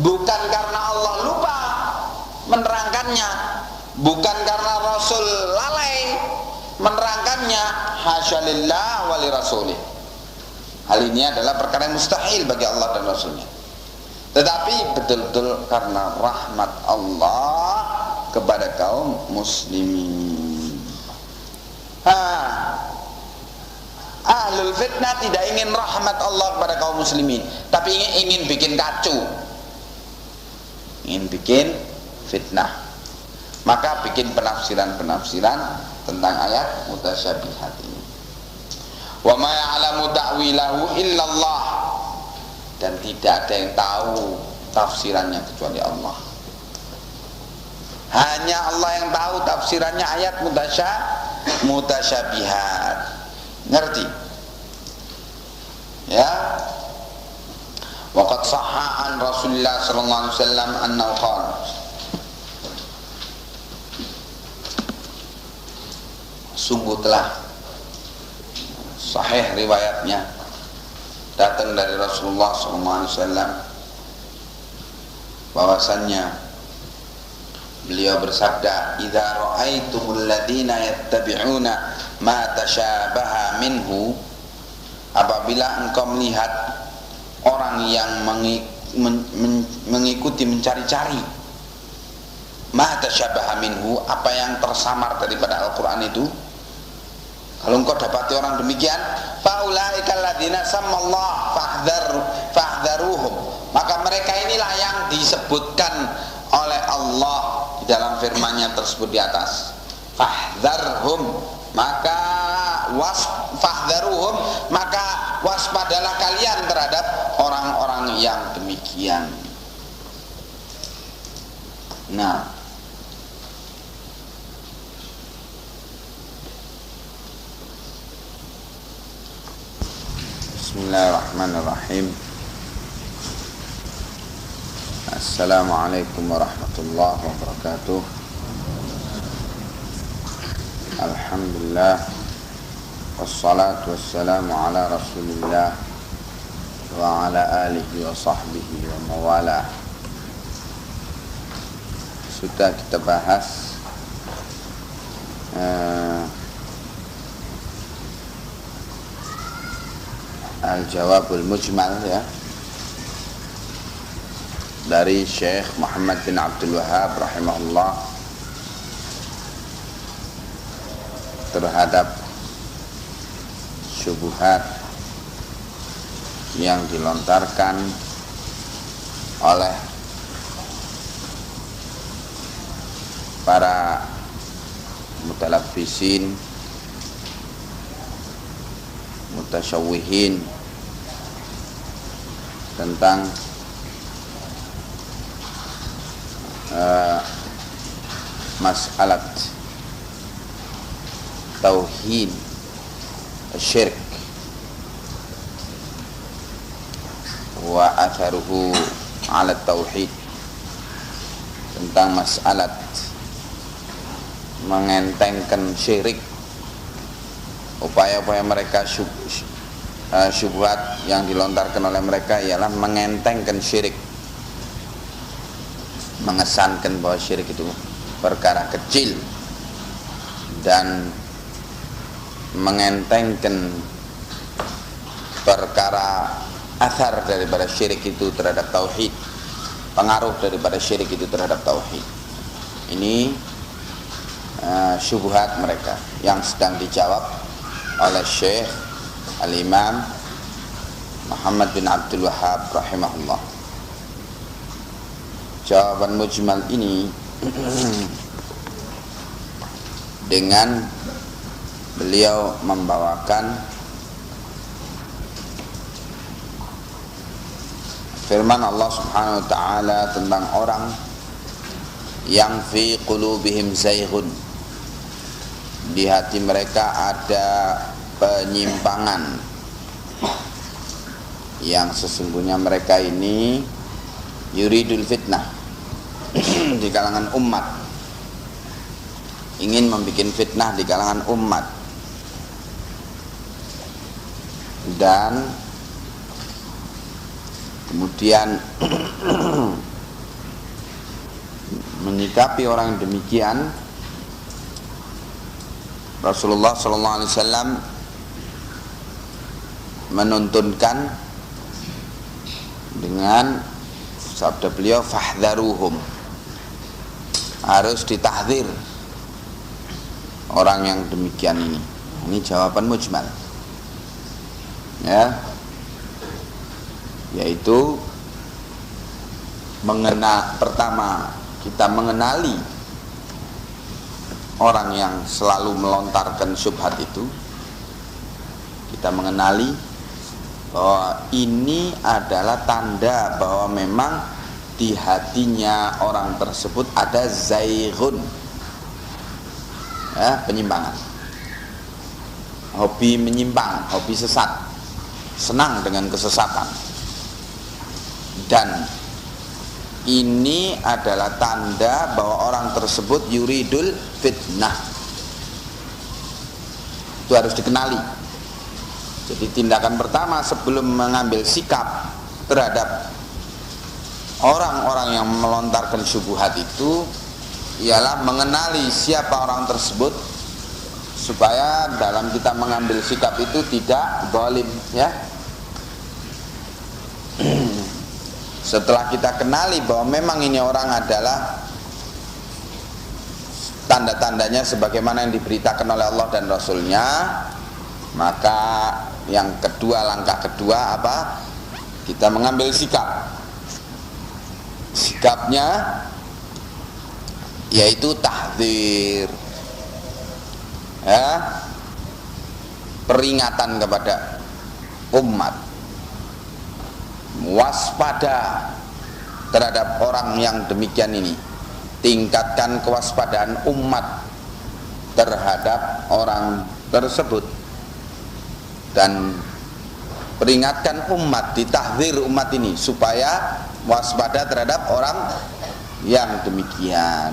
bukan karena Allah lupa menerangkannya, bukan karena Rasul lalai menerangkannya, hasyalillah wali rasulih. Hal ini adalah perkara yang mustahil bagi Allah dan Rasulnya. Tetapi betul-betul karena rahmat Allah kepada kaum muslimin. Ahlul fitnah tidak ingin rahmat Allah kepada kaum muslimin, tapi ingin bikin kacau, ingin bikin fitnah. Maka bikin penafsiran-penafsiran tentang ayat mutasyabihat ini. Wa ma ya'lamu ta'wilahu illallah, dan tidak ada yang tahu tafsirannya kecuali Allah. Hanya Allah yang tahu tafsirannya ayat mutasyabihat. Ngerti? Ya. Waqad sahha an Rasulullah sallallahu alaihi wasallam annahu qala, sungguh telah sahih riwayatnya datang dari Rasulullah SAW bahwasannya beliau bersabda, idza ra'aitumul ladzina yattabi'una ma tasyabaha minhu, apabila engkau melihat orang yang mengikuti, mencari-cari ma tasyabaha minhu, apa yang tersamar daripada Al-Quran itu, kalau engkau dapati orang demikian, faulaikal ladzina sammallah fahdharuhum, maka mereka inilah yang disebutkan oleh Allah di dalam firman-Nya tersebut di atas. Fahdharhum, maka fahdharuhum, maka waspadalah kalian terhadap orang-orang yang demikian. Nah, Bismillahirrahmanirrahim. Assalamualaikum warahmatullahi wabarakatuh. Alhamdulillah, wassalatu wassalamu ala rasulillah wa ala alihi wa sahbihi wa mawalah. Sudah kita bahas Al-Jawabul Mujmal, ya, dari Syekh Muhammad bin Abdul Wahhab rahimahullah terhadap syubhat yang dilontarkan oleh para mutalabbisin, mutasyawwihin, tentang masalah tauhid syirik wa atharuhu ala tauhid, tentang masalah mengentengkan syirik, upaya-upaya mereka syubhat yang dilontarkan oleh mereka ialah mengentengkan syirik, mengesankan bahwa syirik itu perkara kecil, dan mengentengkan perkara athar daripada syirik itu terhadap tauhid. pengaruh daripada syirik itu terhadap tauhid. Ini syubhat mereka yang sedang dijawab oleh Syekh Al-Imam Muhammad bin Abdul Wahhab rahimahullah. Jawaban mujmal ini dengan beliau membawakan firman Allah Subhanahu wa taala tentang orang yang fi qulubihim zayghun, di hati mereka ada penyimpangan, yang sesungguhnya mereka ini yuridul fitnah di kalangan umat, ingin membuat fitnah di kalangan umat, dan kemudian menyikapi orang yang demikian, Rasulullah SAW menuntunkan dengan sabda beliau, fahdharuhum, harus ditahdzir orang yang demikian ini. Ini jawaban mujmal, ya, yaitu pertama kita mengenali orang yang selalu melontarkan syubhat itu. Kita mengenali bahwa ini adalah tanda bahwa memang di hatinya orang tersebut ada zaighun, ya, penyimpangan, hobi menyimpang, hobi sesat, senang dengan kesesatan. Dan ini adalah tanda bahwa orang tersebut yuridul fitnah. Itu harus dikenali. Jadi tindakan pertama sebelum mengambil sikap terhadap orang-orang yang melontarkan syubhat itu ialah mengenali siapa orang tersebut, supaya dalam kita mengambil sikap itu tidak zalim, ya. Setelah kita kenali bahwa memang ini orang adalah tanda-tandanya sebagaimana yang diberitakan oleh Allah dan Rasulnya, maka yang kedua, langkah kedua apa? Kita mengambil sikap. Sikapnya yaitu tahdzir, ya, peringatan kepada umat, waspada terhadap orang yang demikian ini. Tingkatkan kewaspadaan umat terhadap orang tersebut, dan peringatkan umat, ditahdzir umat ini supaya waspada terhadap orang yang demikian.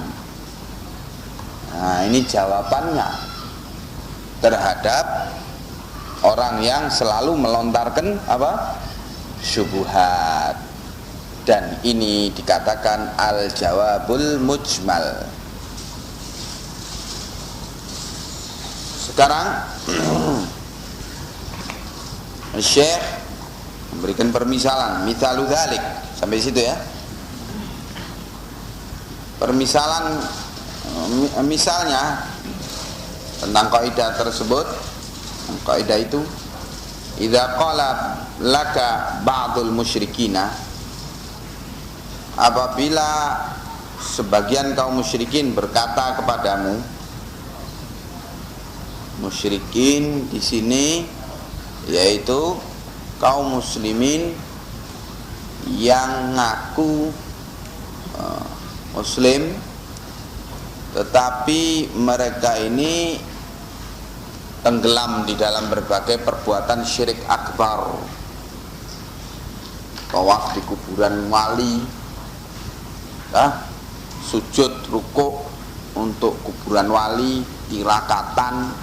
Nah, ini jawabannya terhadap orang yang selalu melontarkan apa? Syubhat. Dan ini dikatakan al-jawabul mujmal. Sekarang Syekh memberikan permisalan, mithalu dzalik, sampai situ ya. Permisalan, misalnya tentang kaidah tersebut. Kaidah itu, idza qala laka ba'dul musyrikina, apabila sebagian kaum musyrikin berkata kepadamu, musyrikin di sini yaitu kaum muslimin yang ngaku muslim, tetapi mereka ini tenggelam di dalam berbagai perbuatan syirik akbar, tawaf di kuburan wali, sujud rukuk untuk kuburan wali, tirakatan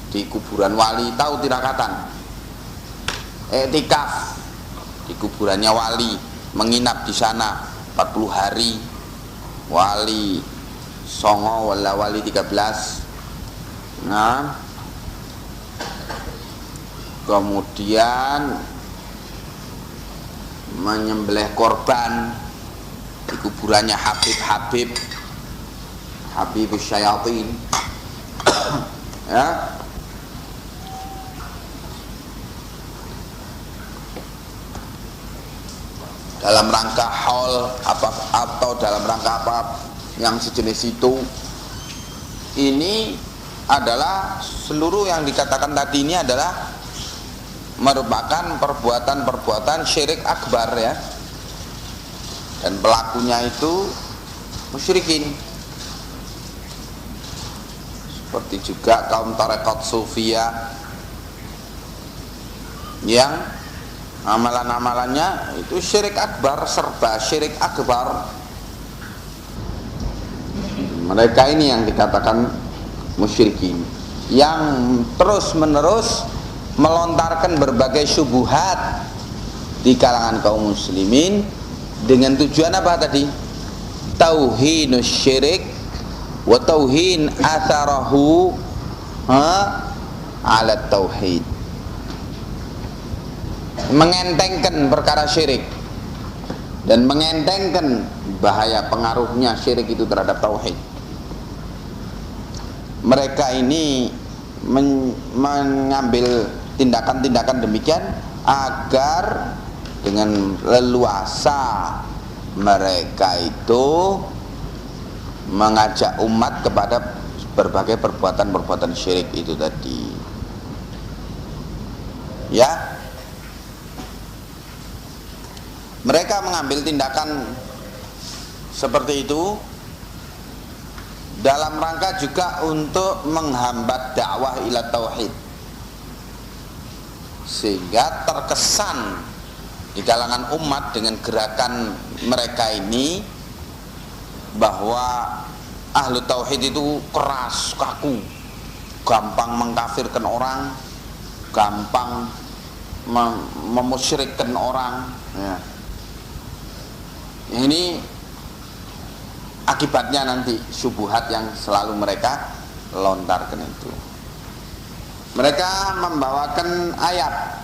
di kuburan wali. Tahu tirakatan? Iktikaf di kuburannya wali, menginap di sana 40 hari. Wali Songo wala wali 13. Nah, kemudian menyembelih korban di kuburannya Habib Syayatin ya, dalam rangka haul apa atau dalam rangka apa yang sejenis itu. Ini adalah seluruh yang dikatakan tadi ini adalah merupakan perbuatan-perbuatan syirik akbar ya, dan pelakunya itu musyrikin. Seperti juga kaum tarekat sufia yang amalan-amalannya itu syirik akbar, serba syirik akbar. Mereka ini yang dikatakan musyrikin, yang terus menerus melontarkan berbagai syubhat di kalangan kaum muslimin dengan tujuan apa tadi? Tauhinus syirik wa tauhin atharahu ala tauhid, mengentengkan perkara syirik dan mengentengkan bahaya pengaruhnya syirik itu terhadap tauhid. Mereka ini mengambil tindakan-tindakan demikian agar dengan leluasa mereka itu mengajak umat kepada berbagai perbuatan-perbuatan syirik itu tadi ya. Mereka mengambil tindakan seperti itu dalam rangka juga untuk menghambat dakwah ila tauhid, sehingga terkesan di kalangan umat dengan gerakan mereka ini bahwa ahlu tauhid itu keras, kaku, gampang mengkafirkan orang, gampang memusyrikkan orang ya. Ini akibatnya nanti syubhat yang selalu mereka lontarkan itu. Mereka membawakan ayat,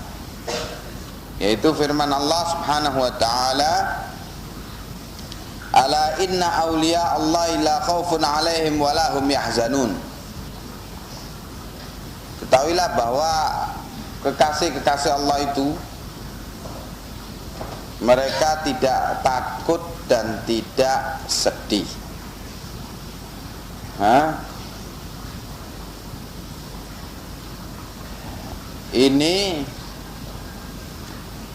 yaitu firman Allah Subhanahu wa taala, ala inna awliya Allah la khaufun alaihim wa la hum yahzanun. Ketahuilah bahwa kekasih-kekasih Allah itu mereka tidak takut dan tidak sedih. Ini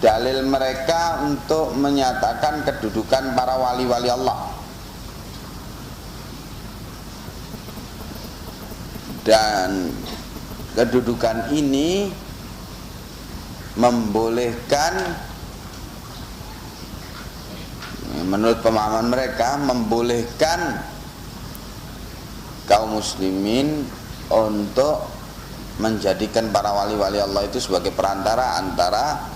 dalil mereka untuk menyatakan kedudukan para wali-wali Allah. Dan kedudukan ini membolehkan, menurut pemahaman mereka, membolehkan kaum muslimin untuk menjadikan para wali-wali Allah itu sebagai perantara antara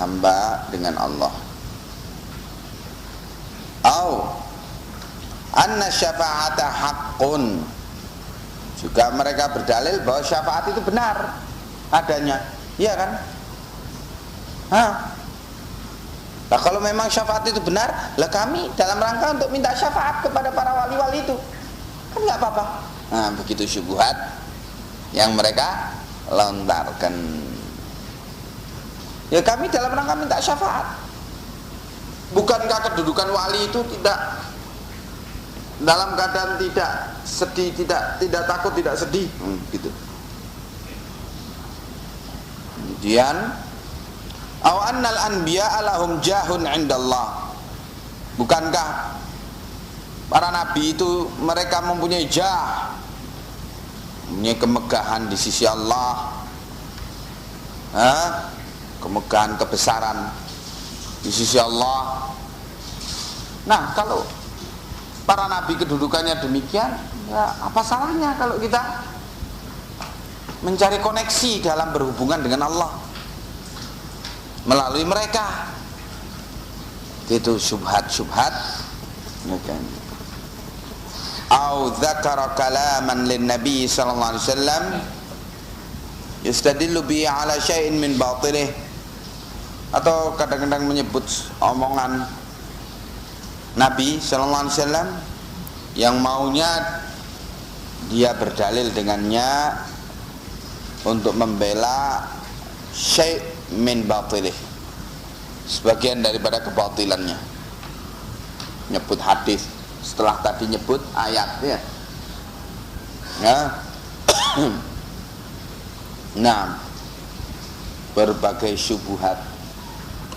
hamba dengan Allah. Au anna syafa'ata haqqun, juga mereka berdalil bahwa syafaat itu benar adanya, iya kan? Nah, kalau memang syafaat itu benar, lah kami dalam rangka untuk minta syafaat kepada para wali-wali itu, kan nggak apa-apa. Nah, begitu syubhat yang mereka lontarkan. Ya kami dalam rangka minta syafaat. Bukankah kedudukan wali itu tidak dalam keadaan tidak sedih, tidak takut, tidak sedih, gitu. Kemudian aw annal anbiya lahum jahun indallah, bukankah para nabi itu mereka mempunyai jah, mempunyai kemegahan di sisi Allah, kemegahan, kebesaran di sisi Allah. Nah, kalau para nabi kedudukannya demikian, ya apa salahnya kalau kita mencari koneksi dalam berhubungan dengan Allah melalui mereka? Itu syubhat-syubhat. Au dzakara kalaman lin nabi sallallahu alaihi wasallam yastadillu bi ala syai'in min batilih, atau kadang-kadang menyebut omongan Nabi sallallahu alaihi wasallam yang maunya dia berdalil dengannya untuk membela syai' min batilih, sebagian daripada kebatilannya. Nyebut hadis setelah tadi nyebut ayatnya. Ya. Nah, berbagai syubhat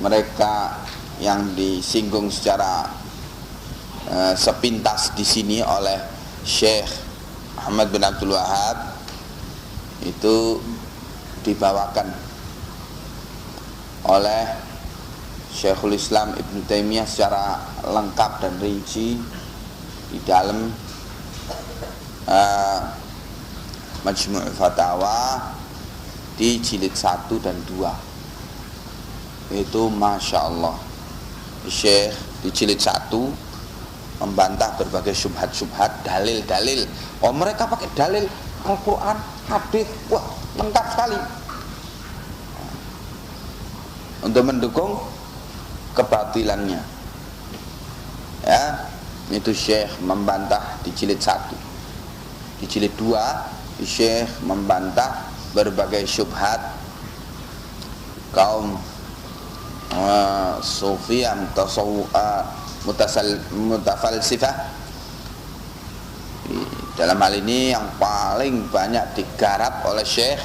mereka yang disinggung secara sepintas di sini oleh Syekh Muhammad bin Abdul Wahab itu dibawakan oleh Syekhul Islam Ibn Taimiyah secara lengkap dan rinci di dalam Majmu' Fatawa di jilid 1 dan 2. Itu Masya Allah, Syekh di jilid 1 membantah berbagai syubhat-syubhat, dalil-dalil. Oh, mereka pakai dalil Al-Quran, hadis, wah lengkap sekali untuk mendukung kebatilannya. Ya, itu Syekh membantah di jilid 1. Di jilid 2 Syekh membantah berbagai syubhat kaum Sufiyah mutafalsifah. Dalam hal ini yang paling banyak digarap oleh Syekh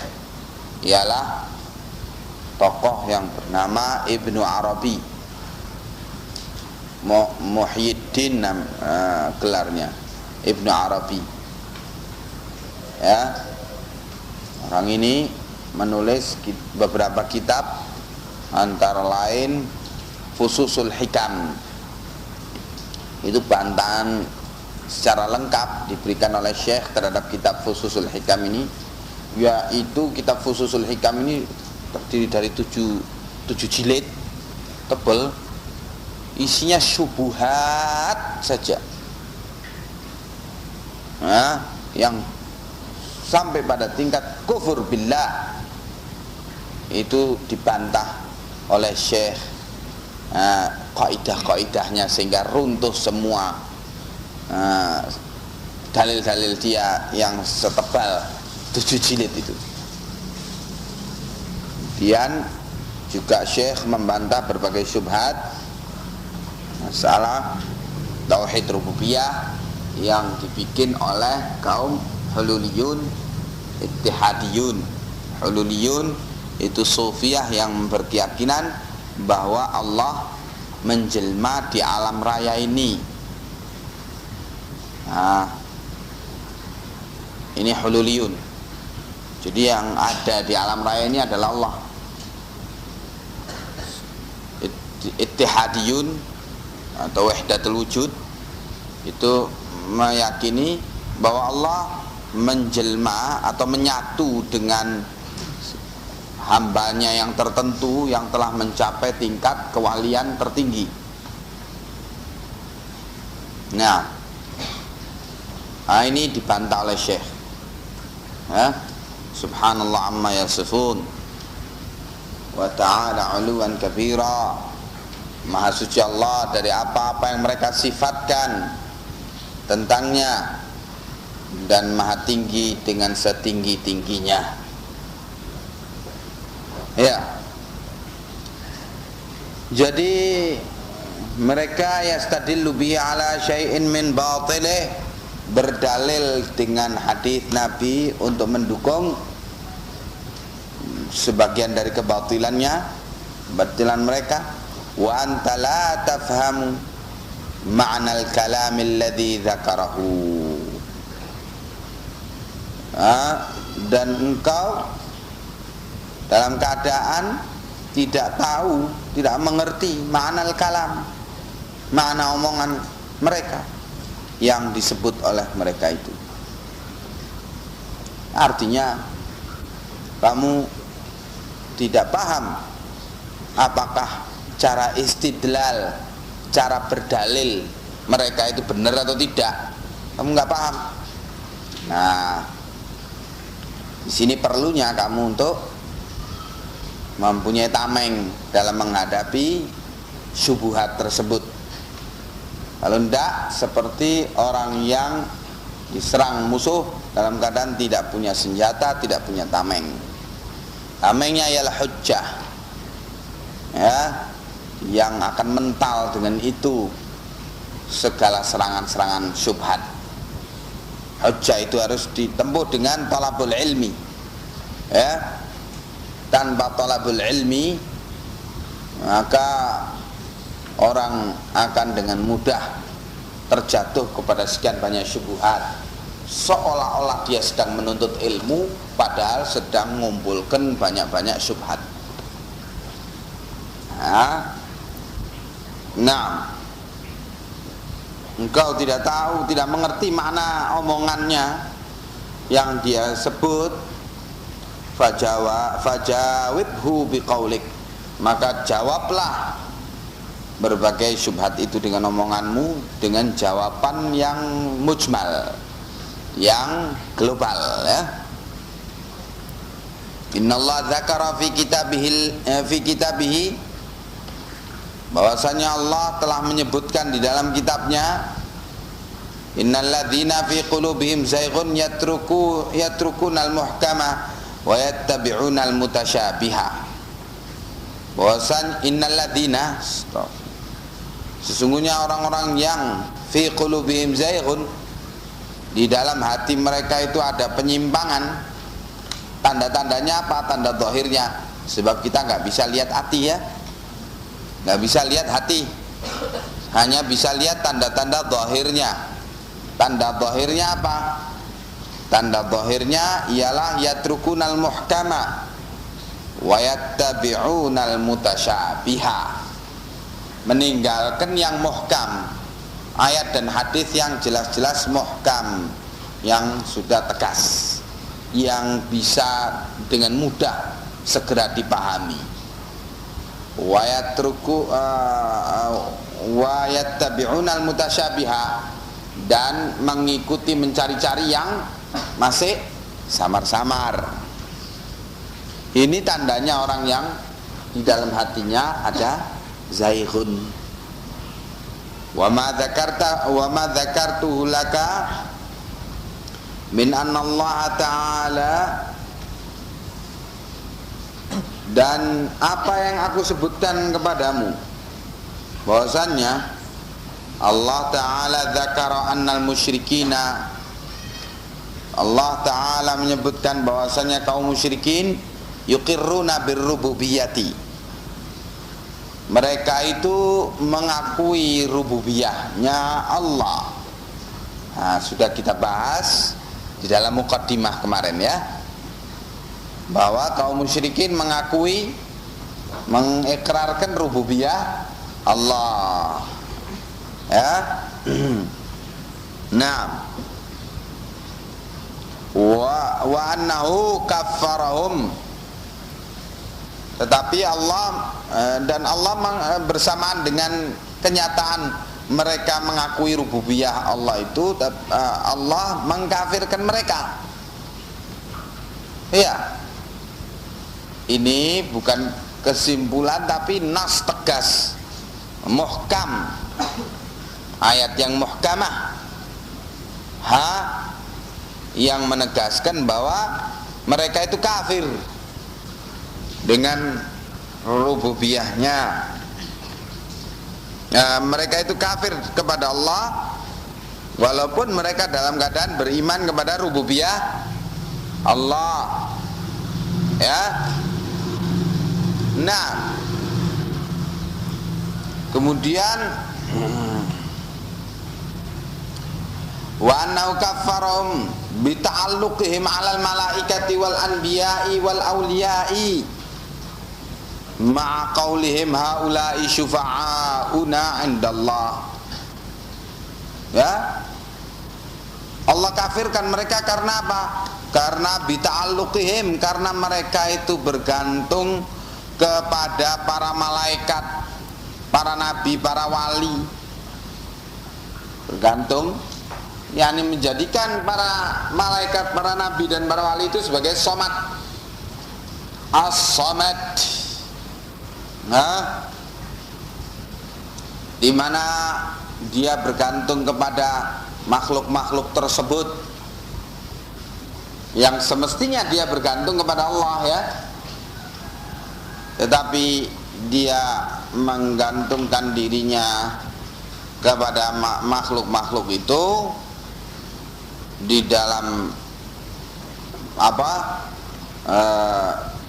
ialah tokoh yang bernama Ibnu Arabi, Muhyiddin gelarnya Ibnu Arabi. Ya, orang ini menulis beberapa kitab, antara lain Fususul Hikam. Itu bantahan secara lengkap diberikan oleh Syekh terhadap kitab Fususul Hikam ini. Yaitu kitab Fususul Hikam ini terdiri dari 7 jilid tebal, isinya syubhat saja. Nah, yang sampai pada tingkat kufur billah itu dibantah oleh Syekh, kaidah-kaidahnya, sehingga runtuh semua dalil-dalil dia yang setebal 7 jilid itu. Kemudian juga Syekh membantah berbagai syubhat masalah tauhid rububiyah yang dibikin oleh kaum hululiyun, ittihadiyun. Hululiyun itu sufiyah yang berkeyakinan bahwa Allah menjelma di alam raya ini. Nah, ini hululiyun. Jadi yang ada di alam raya ini adalah Allah. Ittihadiyun atau wahdatul wujud itu meyakini bahwa Allah menjelma atau menyatu dengan hambanya yang tertentu yang telah mencapai tingkat kewalian tertinggi. Nah, ini dibantah oleh Syekh. Subhanallah amma yasifun wa ta'ala 'uluwan kabira. Maha suci Allah dari apa-apa yang mereka sifatkan tentangnya, dan maha tinggi dengan setinggi-tingginya. Ya. Jadi mereka yastadillu bihi ala syai'in min batilih, berdalil dengan hadis Nabi untuk mendukung sebagian dari kebatilan mereka. Wa anta la tafhamu ma'nal kalamil ladzi dzakarahu. Dan engkau dalam keadaan tidak tahu, tidak mengerti ma'nal kalam, makna omongan mereka yang disebut oleh mereka itu. Artinya kamu tidak paham apakah cara istidlal, cara berdalil mereka itu benar atau tidak. Kamu nggak paham. Nah, di sini perlunya kamu untuk mempunyai tameng dalam menghadapi syubhat tersebut. Kalau tidak, seperti orang yang diserang musuh dalam keadaan tidak punya senjata, tidak punya tameng. Tamengnya ialah hujjah, ya, yang akan mental dengan itu segala serangan-serangan syubhat. Hujjah itu harus ditempuh dengan talabul ilmi, ya. Tanpa talabul ilmi, maka orang akan dengan mudah terjatuh kepada sekian banyak syubhat, seolah-olah dia sedang menuntut ilmu padahal sedang mengumpulkan banyak-banyak syubhat. Nah, engkau tidak tahu, tidak mengerti makna omongannya yang dia sebut, fajawibhu biqaulik, maka jawablah berbagai syubhat itu dengan omonganmu dengan jawaban yang mujmal, yang global, ya. Innallaha dzakara fi kitabihi, bahwasanya Allah telah menyebutkan di dalam kitabnya, innalladzina fi qulubihim zayghun yatrukunal muhkama wa yattabi'unal mutasyabiha. Bahwasanya innalladzina, sesungguhnya orang-orang yang fi qulubihim zayghun, di dalam hati mereka itu ada penyimpangan. Tanda-tandanya apa? Tanda zahirnya. Sebab kita nggak bisa lihat hati, ya, nggak bisa lihat hati, hanya bisa lihat tanda-tanda zahirnya. Tanda zahirnya apa? Tanda zahirnya ialah yatrukunal muhkama wa yattabi'unal mutasyabiha, meninggalkan yang muhkam, ayat dan hadis yang jelas-jelas muhkam, yang sudah tegas, yang bisa dengan mudah segera dipahami. Wa yattabi'unal mutasyabiha, dan mengikuti, mencari-cari yang masih samar-samar. Ini tandanya orang yang di dalam hatinya ada zaighun. Wa ma dzakartuhu laka min anna Allah Ta'ala, dan apa yang aku sebutkan kepadamu bahwasannya Allah Ta'ala dzakara annal musyrikina, Allah Ta'ala menyebutkan bahwasanya kaum musyrikin yuqirruna birrububiyyati, mereka itu mengakui rububiyahnya Allah. Nah, sudah kita bahas di dalam muqaddimah kemarin, ya, bahwa kaum musyrikin mengakui, mengikrarkan rububiyah Allah, ya. Nah, wa annahu kaffarahum, tetapi Allah dan Allah bersamaan dengan kenyataan mereka mengakui rububiyah Allah itu, Allah mengkafirkan mereka. Iya, ini bukan kesimpulan tapi nas tegas, muhkam, ayat yang muhkamah, yang menegaskan bahwa mereka itu kafir dengan rububiyahnya. Mereka itu kafir kepada Allah walaupun mereka dalam keadaan beriman kepada rububiyah Allah, ya. Nah, kemudian wa annahu kaffarahum bi ta'alluqihim 'alal malaikati wal anbiya'i wal awliya'i ma'a qaulihim haula'i syufa'auna 'indallah, ya. Allah kafirkan mereka karena apa? Karena bita'alluqihim, karena mereka itu bergantung kepada para malaikat, para nabi, para wali. Bergantung, yakni menjadikan para malaikat, para nabi dan para wali itu sebagai somad, as-somad. Nah, di mana dia bergantung kepada makhluk-makhluk tersebut yang semestinya dia bergantung kepada Allah ya, tetapi dia menggantungkan dirinya kepada makhluk-makhluk itu di dalam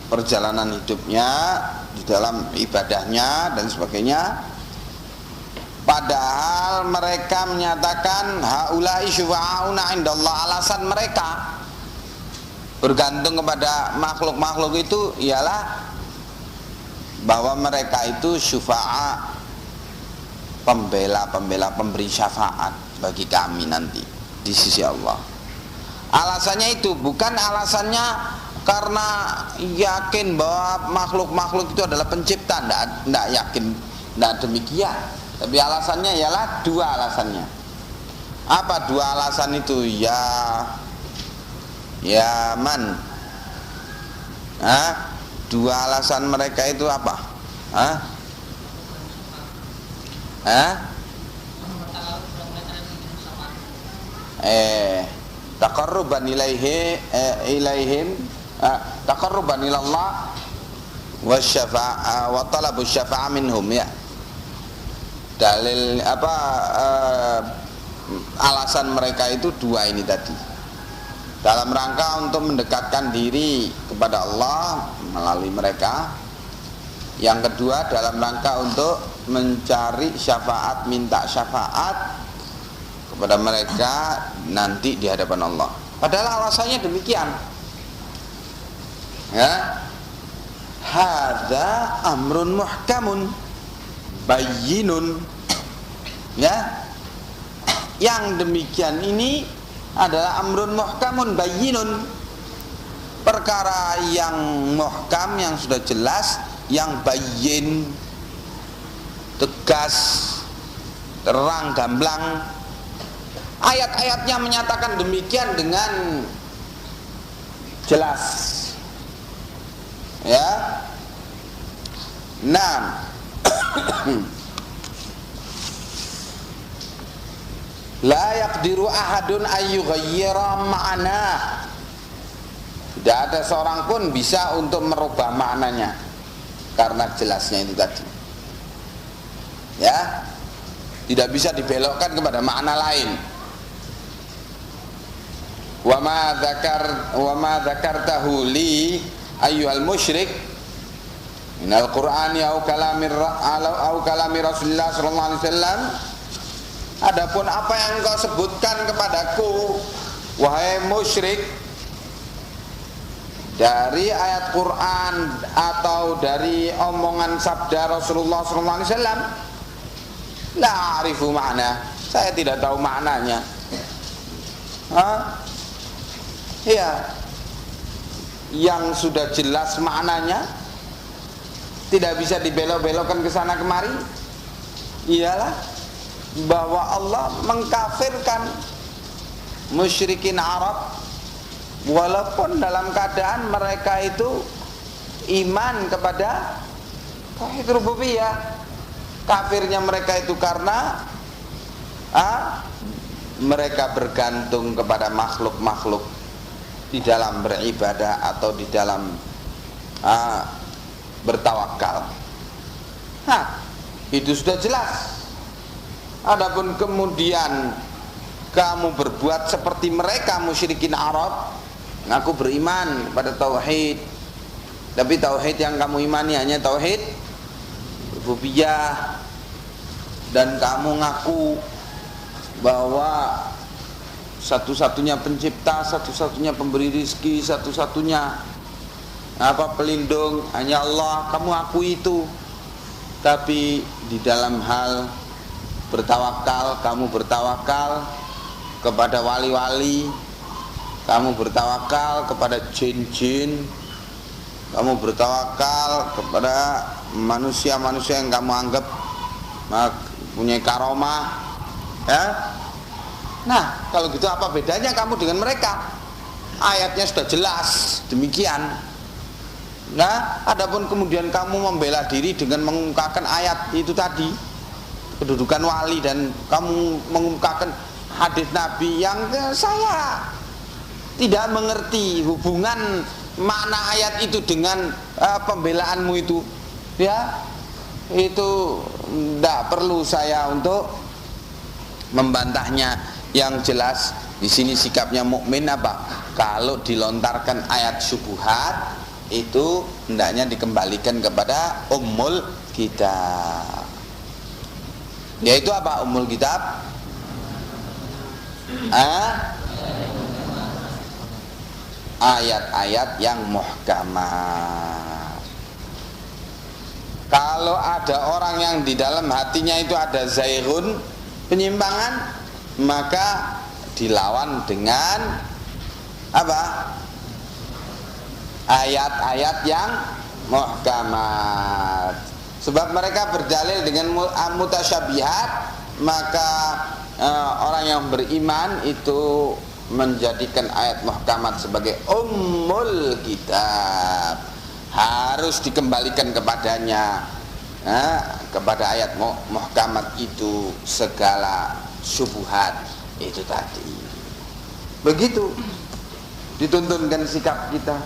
perjalanan hidupnya, di dalam ibadahnya dan sebagainya. Padahal mereka menyatakan haula'i syufa'auna indallah, alasan mereka bergantung kepada makhluk-makhluk itu ialah bahwa mereka itu syufa'a, pembela-pembela, pemberi syafaat bagi kami nanti di sisi Allah. Alasannya itu bukan alasannya karena yakin bahwa makhluk-makhluk itu adalah pencipta, tidak yakin, tidak demikian. Tapi alasannya ialah dua alasannya. Apa dua alasan itu? Ya man. Dua alasan mereka itu apa? Taqarruban ilaihim, taqarruban ilallah wa syafa'a wa talabus syafa'a minhum ya. Dalil alasan mereka itu dua ini tadi, dalam rangka untuk mendekatkan diri kepada Allah melalui mereka. Yang kedua dalam rangka untuk mencari syafaat, minta syafaat kepada mereka nanti di hadapan Allah. Padahal alasannya demikian ya. Hadza amrun muhkamun bayyinun ya. Yang demikian ini adalah amrun muhkamun bayyinun, perkara yang muhkam, yang sudah jelas, yang bayyin, tegas, terang, gamblang. Ayat-ayatnya menyatakan demikian dengan jelas ya. Nah, la yaqdiru ahadun ayyughayyira ma'ana, tidak ada seorang pun bisa untuk merubah maknanya karena jelasnya itu tadi ya, tidak bisa dibelokkan kepada makna lain. Wa ma dzakartahu li ayyuhal musyrik minal qur'ani au kalami Rasulullah sallallahu alaihi wasallam. Adapun apa yang engkau sebutkan kepadaku wahai musyrik dari ayat Quran atau dari omongan sabda Rasulullah sallallahu alaihi wasallam, la arifu makna, saya tidak tahu maknanya. Iya, yang sudah jelas maknanya tidak bisa dibelok-belokkan ke sana kemari ialah bahwa Allah mengkafirkan musyrikin Arab walaupun dalam keadaan mereka itu iman kepada tauhid rububiyah. Kafirnya mereka itu karena mereka bergantung kepada makhluk-makhluk di dalam beribadah atau di dalam bertawakal. Itu sudah jelas. Adapun kemudian kamu berbuat seperti mereka musyrikin Arab, ngaku beriman pada tauhid, tapi tauhid yang kamu imani hanya tauhid rububiyah, dan kamu ngaku bahwa satu-satunya pencipta, satu-satunya pemberi rizki, satu-satunya pelindung hanya Allah, kamu akui itu. Tapi di dalam hal bertawakal, kamu bertawakal kepada wali-wali, kamu bertawakal kepada jin-jin, kamu bertawakal kepada manusia-manusia yang kamu anggap punya karomah ya. Nah, kalau gitu apa bedanya kamu dengan mereka? Ayatnya sudah jelas demikian. Nah, adapun kemudian kamu membela diri dengan mengungkapkan ayat itu tadi, kedudukan wali dan kamu mengungkapkan hadis Nabi yang saya tidak mengerti hubungan makna ayat itu dengan pembelaanmu itu, ya itu tidak perlu saya untuk membantahnya. Yang jelas di sini sikapnya mukmin apa? Kalau dilontarkan ayat syubhat itu hendaknya dikembalikan kepada ummul kitab. Yaitu apa ummul kitab? Ayat-ayat yang muhkamat. Kalau ada orang yang di dalam hatinya itu ada zaighun, penyimpangan, maka dilawan dengan apa? Ayat-ayat yang muhkamat. Sebab mereka berdalil dengan mutasyabihat, maka orang yang beriman itu menjadikan ayat muhkamat sebagai ummul kitab, harus dikembalikan kepadanya, kepada ayat muhkamat itu segala syubhat itu tadi. Begitu dituntunkan sikap kita,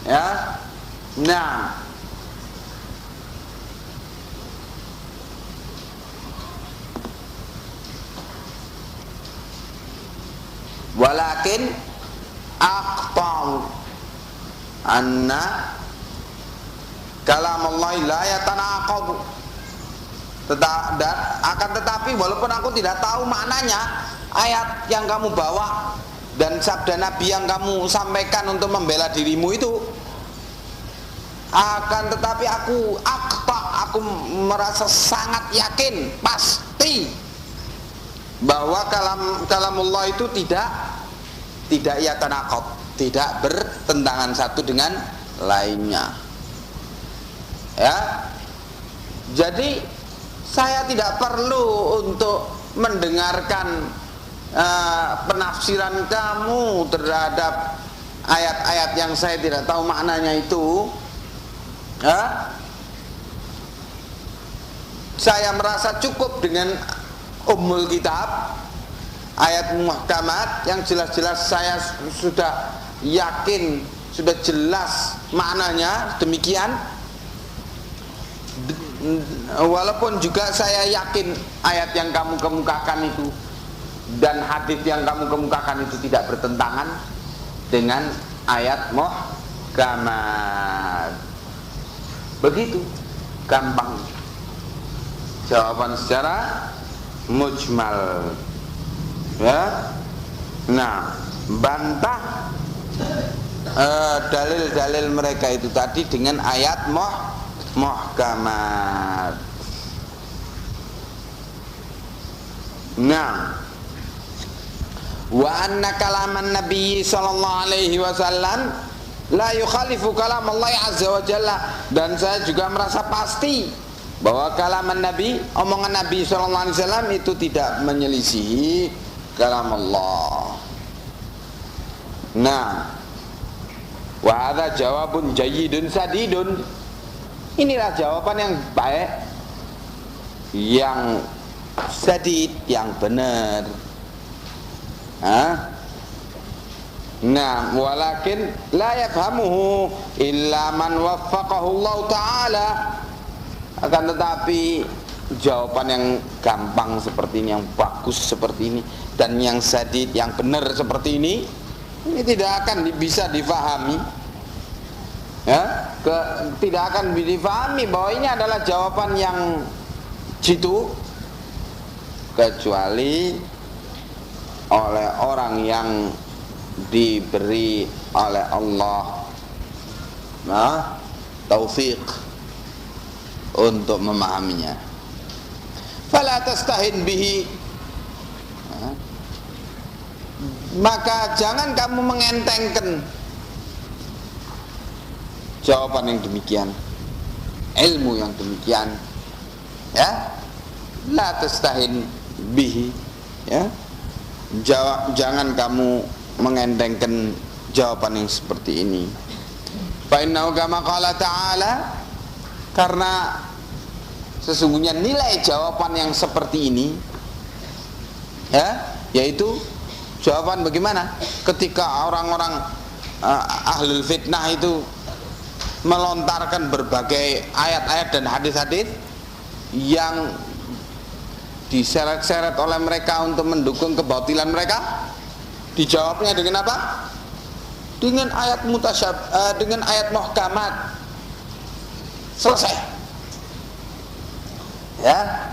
ya. Nah, walakin aqta'u anna kalamullahi la yatanaqadu. Akan tetapi walaupun aku tidak tahu maknanya ayat yang kamu bawa dan sabda Nabi yang kamu sampaikan untuk membela dirimu itu, akan tetapi aku merasa sangat yakin pasti bahwa kalamullah itu tidak yatanaqad, tidak bertentangan satu dengan lainnya, ya. Jadi saya tidak perlu untuk mendengarkan penafsiran kamu terhadap ayat-ayat yang saya tidak tahu maknanya itu, ya. Saya merasa cukup dengan ummul kitab, ayat muhkamat yang jelas-jelas saya sudah yakin, sudah jelas maknanya demikian. Walaupun juga saya yakin ayat yang kamu kemukakan itu dan hadis yang kamu kemukakan itu tidak bertentangan dengan ayat muhkamat. Begitu gampang jawaban secara mujmal, ya. Nah, bantah dalil-dalil mereka itu tadi dengan ayat muhkamat. Nah, wa anna kalaman Nabi sallallahu alaihi wasallam la yukhalifu kalam Allah azza wa jalla. Dan saya juga merasa pasti bahwa kalaman Nabi, omongan Nabi sallallahu alaihi wasallam itu tidak menyelisihi kalam Allah. Nah, wa hadza jawabun jayyidun sadidun. Inilah jawaban yang baik, yang sadid, yang benar. Nah, walakin la yafhamuhu illa man waffaqahu Allah Ta'ala. Akan tetapi jawaban yang gampang seperti ini, yang bagus seperti ini, dan yang sadid, yang benar seperti ini tidak akan bisa difahami, ya, tidak akan difahami bahwa ini adalah jawaban yang jitu, kecuali oleh orang yang diberi oleh Allah taufik untuk memahaminya. Fala tastahin bihi, maka jangan kamu mengentengkan jawaban yang demikian, ilmu yang demikian, ya. La tastahin bihi, ya. Jangan kamu mengentengkan jawaban yang seperti ini. Fa innahu kama qala ta'ala, karena sesungguhnya nilai jawaban yang seperti ini, ya, yaitu jawaban bagaimana ketika orang-orang ahlul fitnah itu melontarkan berbagai ayat-ayat dan hadis-hadis yang diseret-seret oleh mereka untuk mendukung kebatilan mereka. Dijawabnya dengan apa? Dengan ayat dengan ayat muhkamat. Selesai. Ya.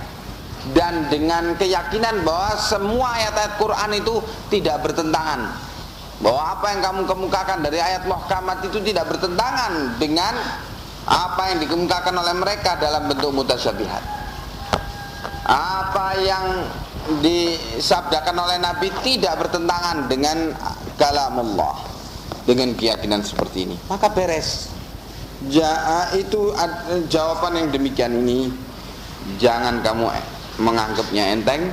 Dan dengan keyakinan bahwa semua ayat-ayat Quran itu tidak bertentangan, bahwa apa yang kamu kemukakan dari ayat muhkamat itu tidak bertentangan dengan apa yang dikemukakan oleh mereka dalam bentuk mutasyabihat. Apa yang disabdakan oleh Nabi tidak bertentangan dengan kalamullah. Dengan keyakinan seperti ini, maka beres. Itu jawaban yang demikian ini jangan kamu menganggapnya enteng,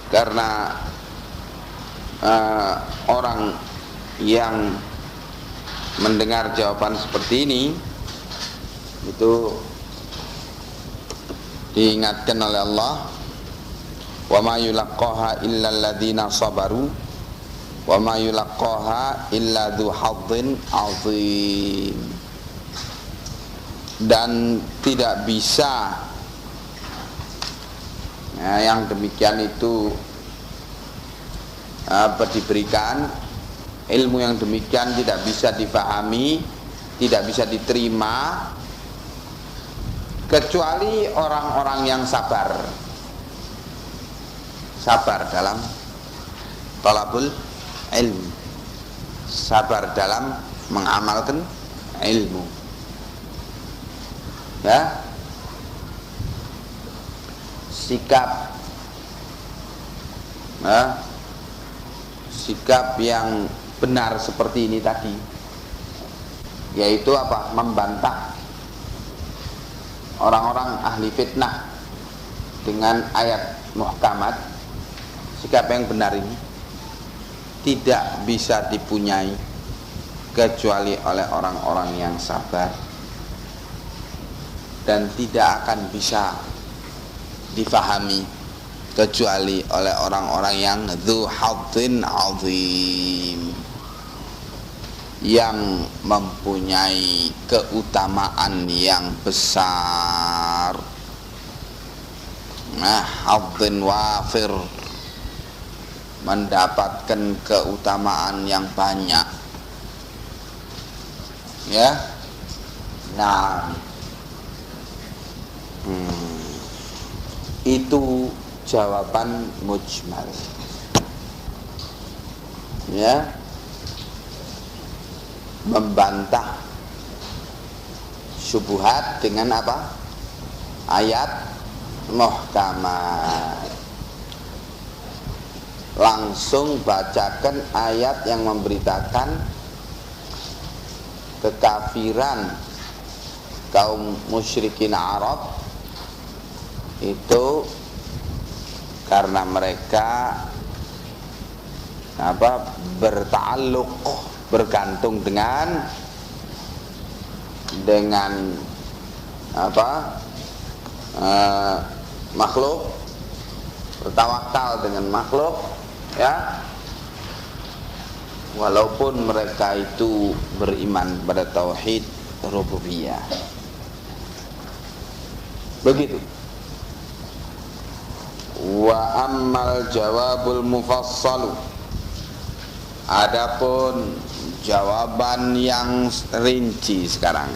karena orang yang mendengar jawaban seperti ini itu diingatkan oleh Allah, wa ma yulaqqaha illa alladziina sabaru wa ma yulaqqaha illa dzu hadzin azim. Dan tidak bisa yang demikian itu diberikan ilmu yang demikian, tidak bisa difahami, tidak bisa diterima kecuali orang-orang yang sabar dalam talabul ilmu, sabar dalam mengamalkan ilmu, ya. Sikap yang benar seperti ini tadi, yaitu apa? Membantah orang-orang ahli fitnah dengan ayat muhkamat. Sikap yang benar ini tidak bisa dipunyai kecuali oleh orang-orang yang sabar, dan tidak akan bisa difahami kecuali oleh orang-orang yang dzu hadzin azim, yang mempunyai keutamaan yang besar. Hadzin wafir, mendapatkan keutamaan yang banyak, ya. Nah, itu jawaban mujmal, ya. Membantah syubhat dengan apa? Ayat muhkamat. Langsung bacakan ayat yang memberitakan kekafiran kaum musyrikin Arab itu karena mereka berta'alluq, bergantung dengan makhluk, bertawakal dengan makhluk, ya. Walaupun mereka itu beriman pada tauhid rububiyah. Begitu. Wa ammal jawabul mufassalu, adapun jawaban yang rinci sekarang.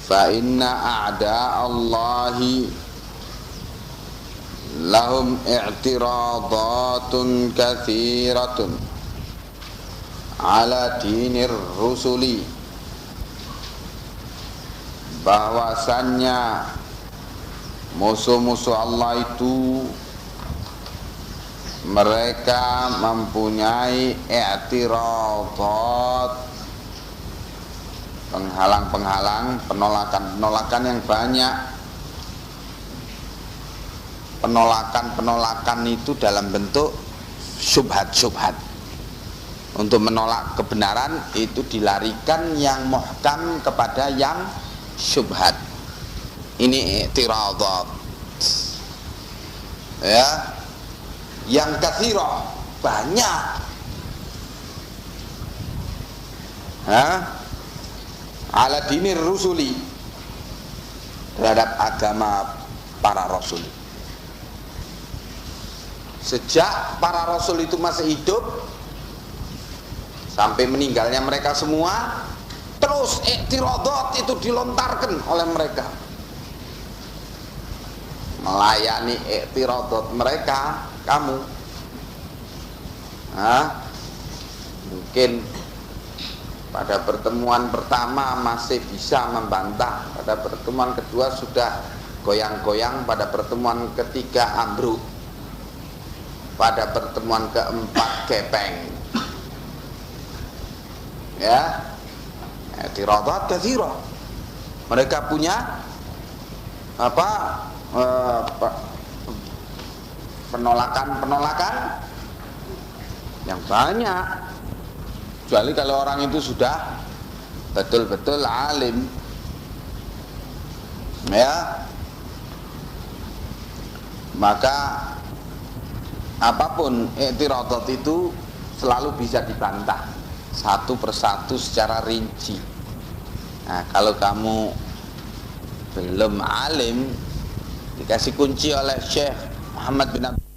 Fa inna a'da Allahi lahum i'tiradatun katsiratun ala dinir rusuli, bahwasannya musuh-musuh Allah itu mereka mempunyai i'tiradat, penghalang-penghalang, penolakan-penolakan yang banyak. Penolakan-penolakan itu dalam bentuk syubhat-syubhat, untuk menolak kebenaran itu dilarikan yang muhkam kepada yang syubhat. Ini i'tiradat. Ya. Yang katsirah, banyak. Ala dinir rusuli, terhadap agama para rasul. Sejak para rasul itu masih hidup sampai meninggalnya mereka semua, terus i'tiradat itu dilontarkan oleh mereka, melayani i'tiradat mereka. Kamu mungkin pada pertemuan pertama masih bisa membantah, pada pertemuan kedua sudah goyang-goyang, pada pertemuan ketiga ambruk, pada pertemuan keempat gepeng. Ya, i'tiradat katsirah. Mereka punya penolakan yang banyak, kecuali kalau orang itu sudah betul-betul alim, ya, maka apapun i'tiradat itu selalu bisa dibantah satu persatu secara rinci. Nah, kalau kamu belum alim, dikasih kunci oleh Syekh Muhammad bin Abdul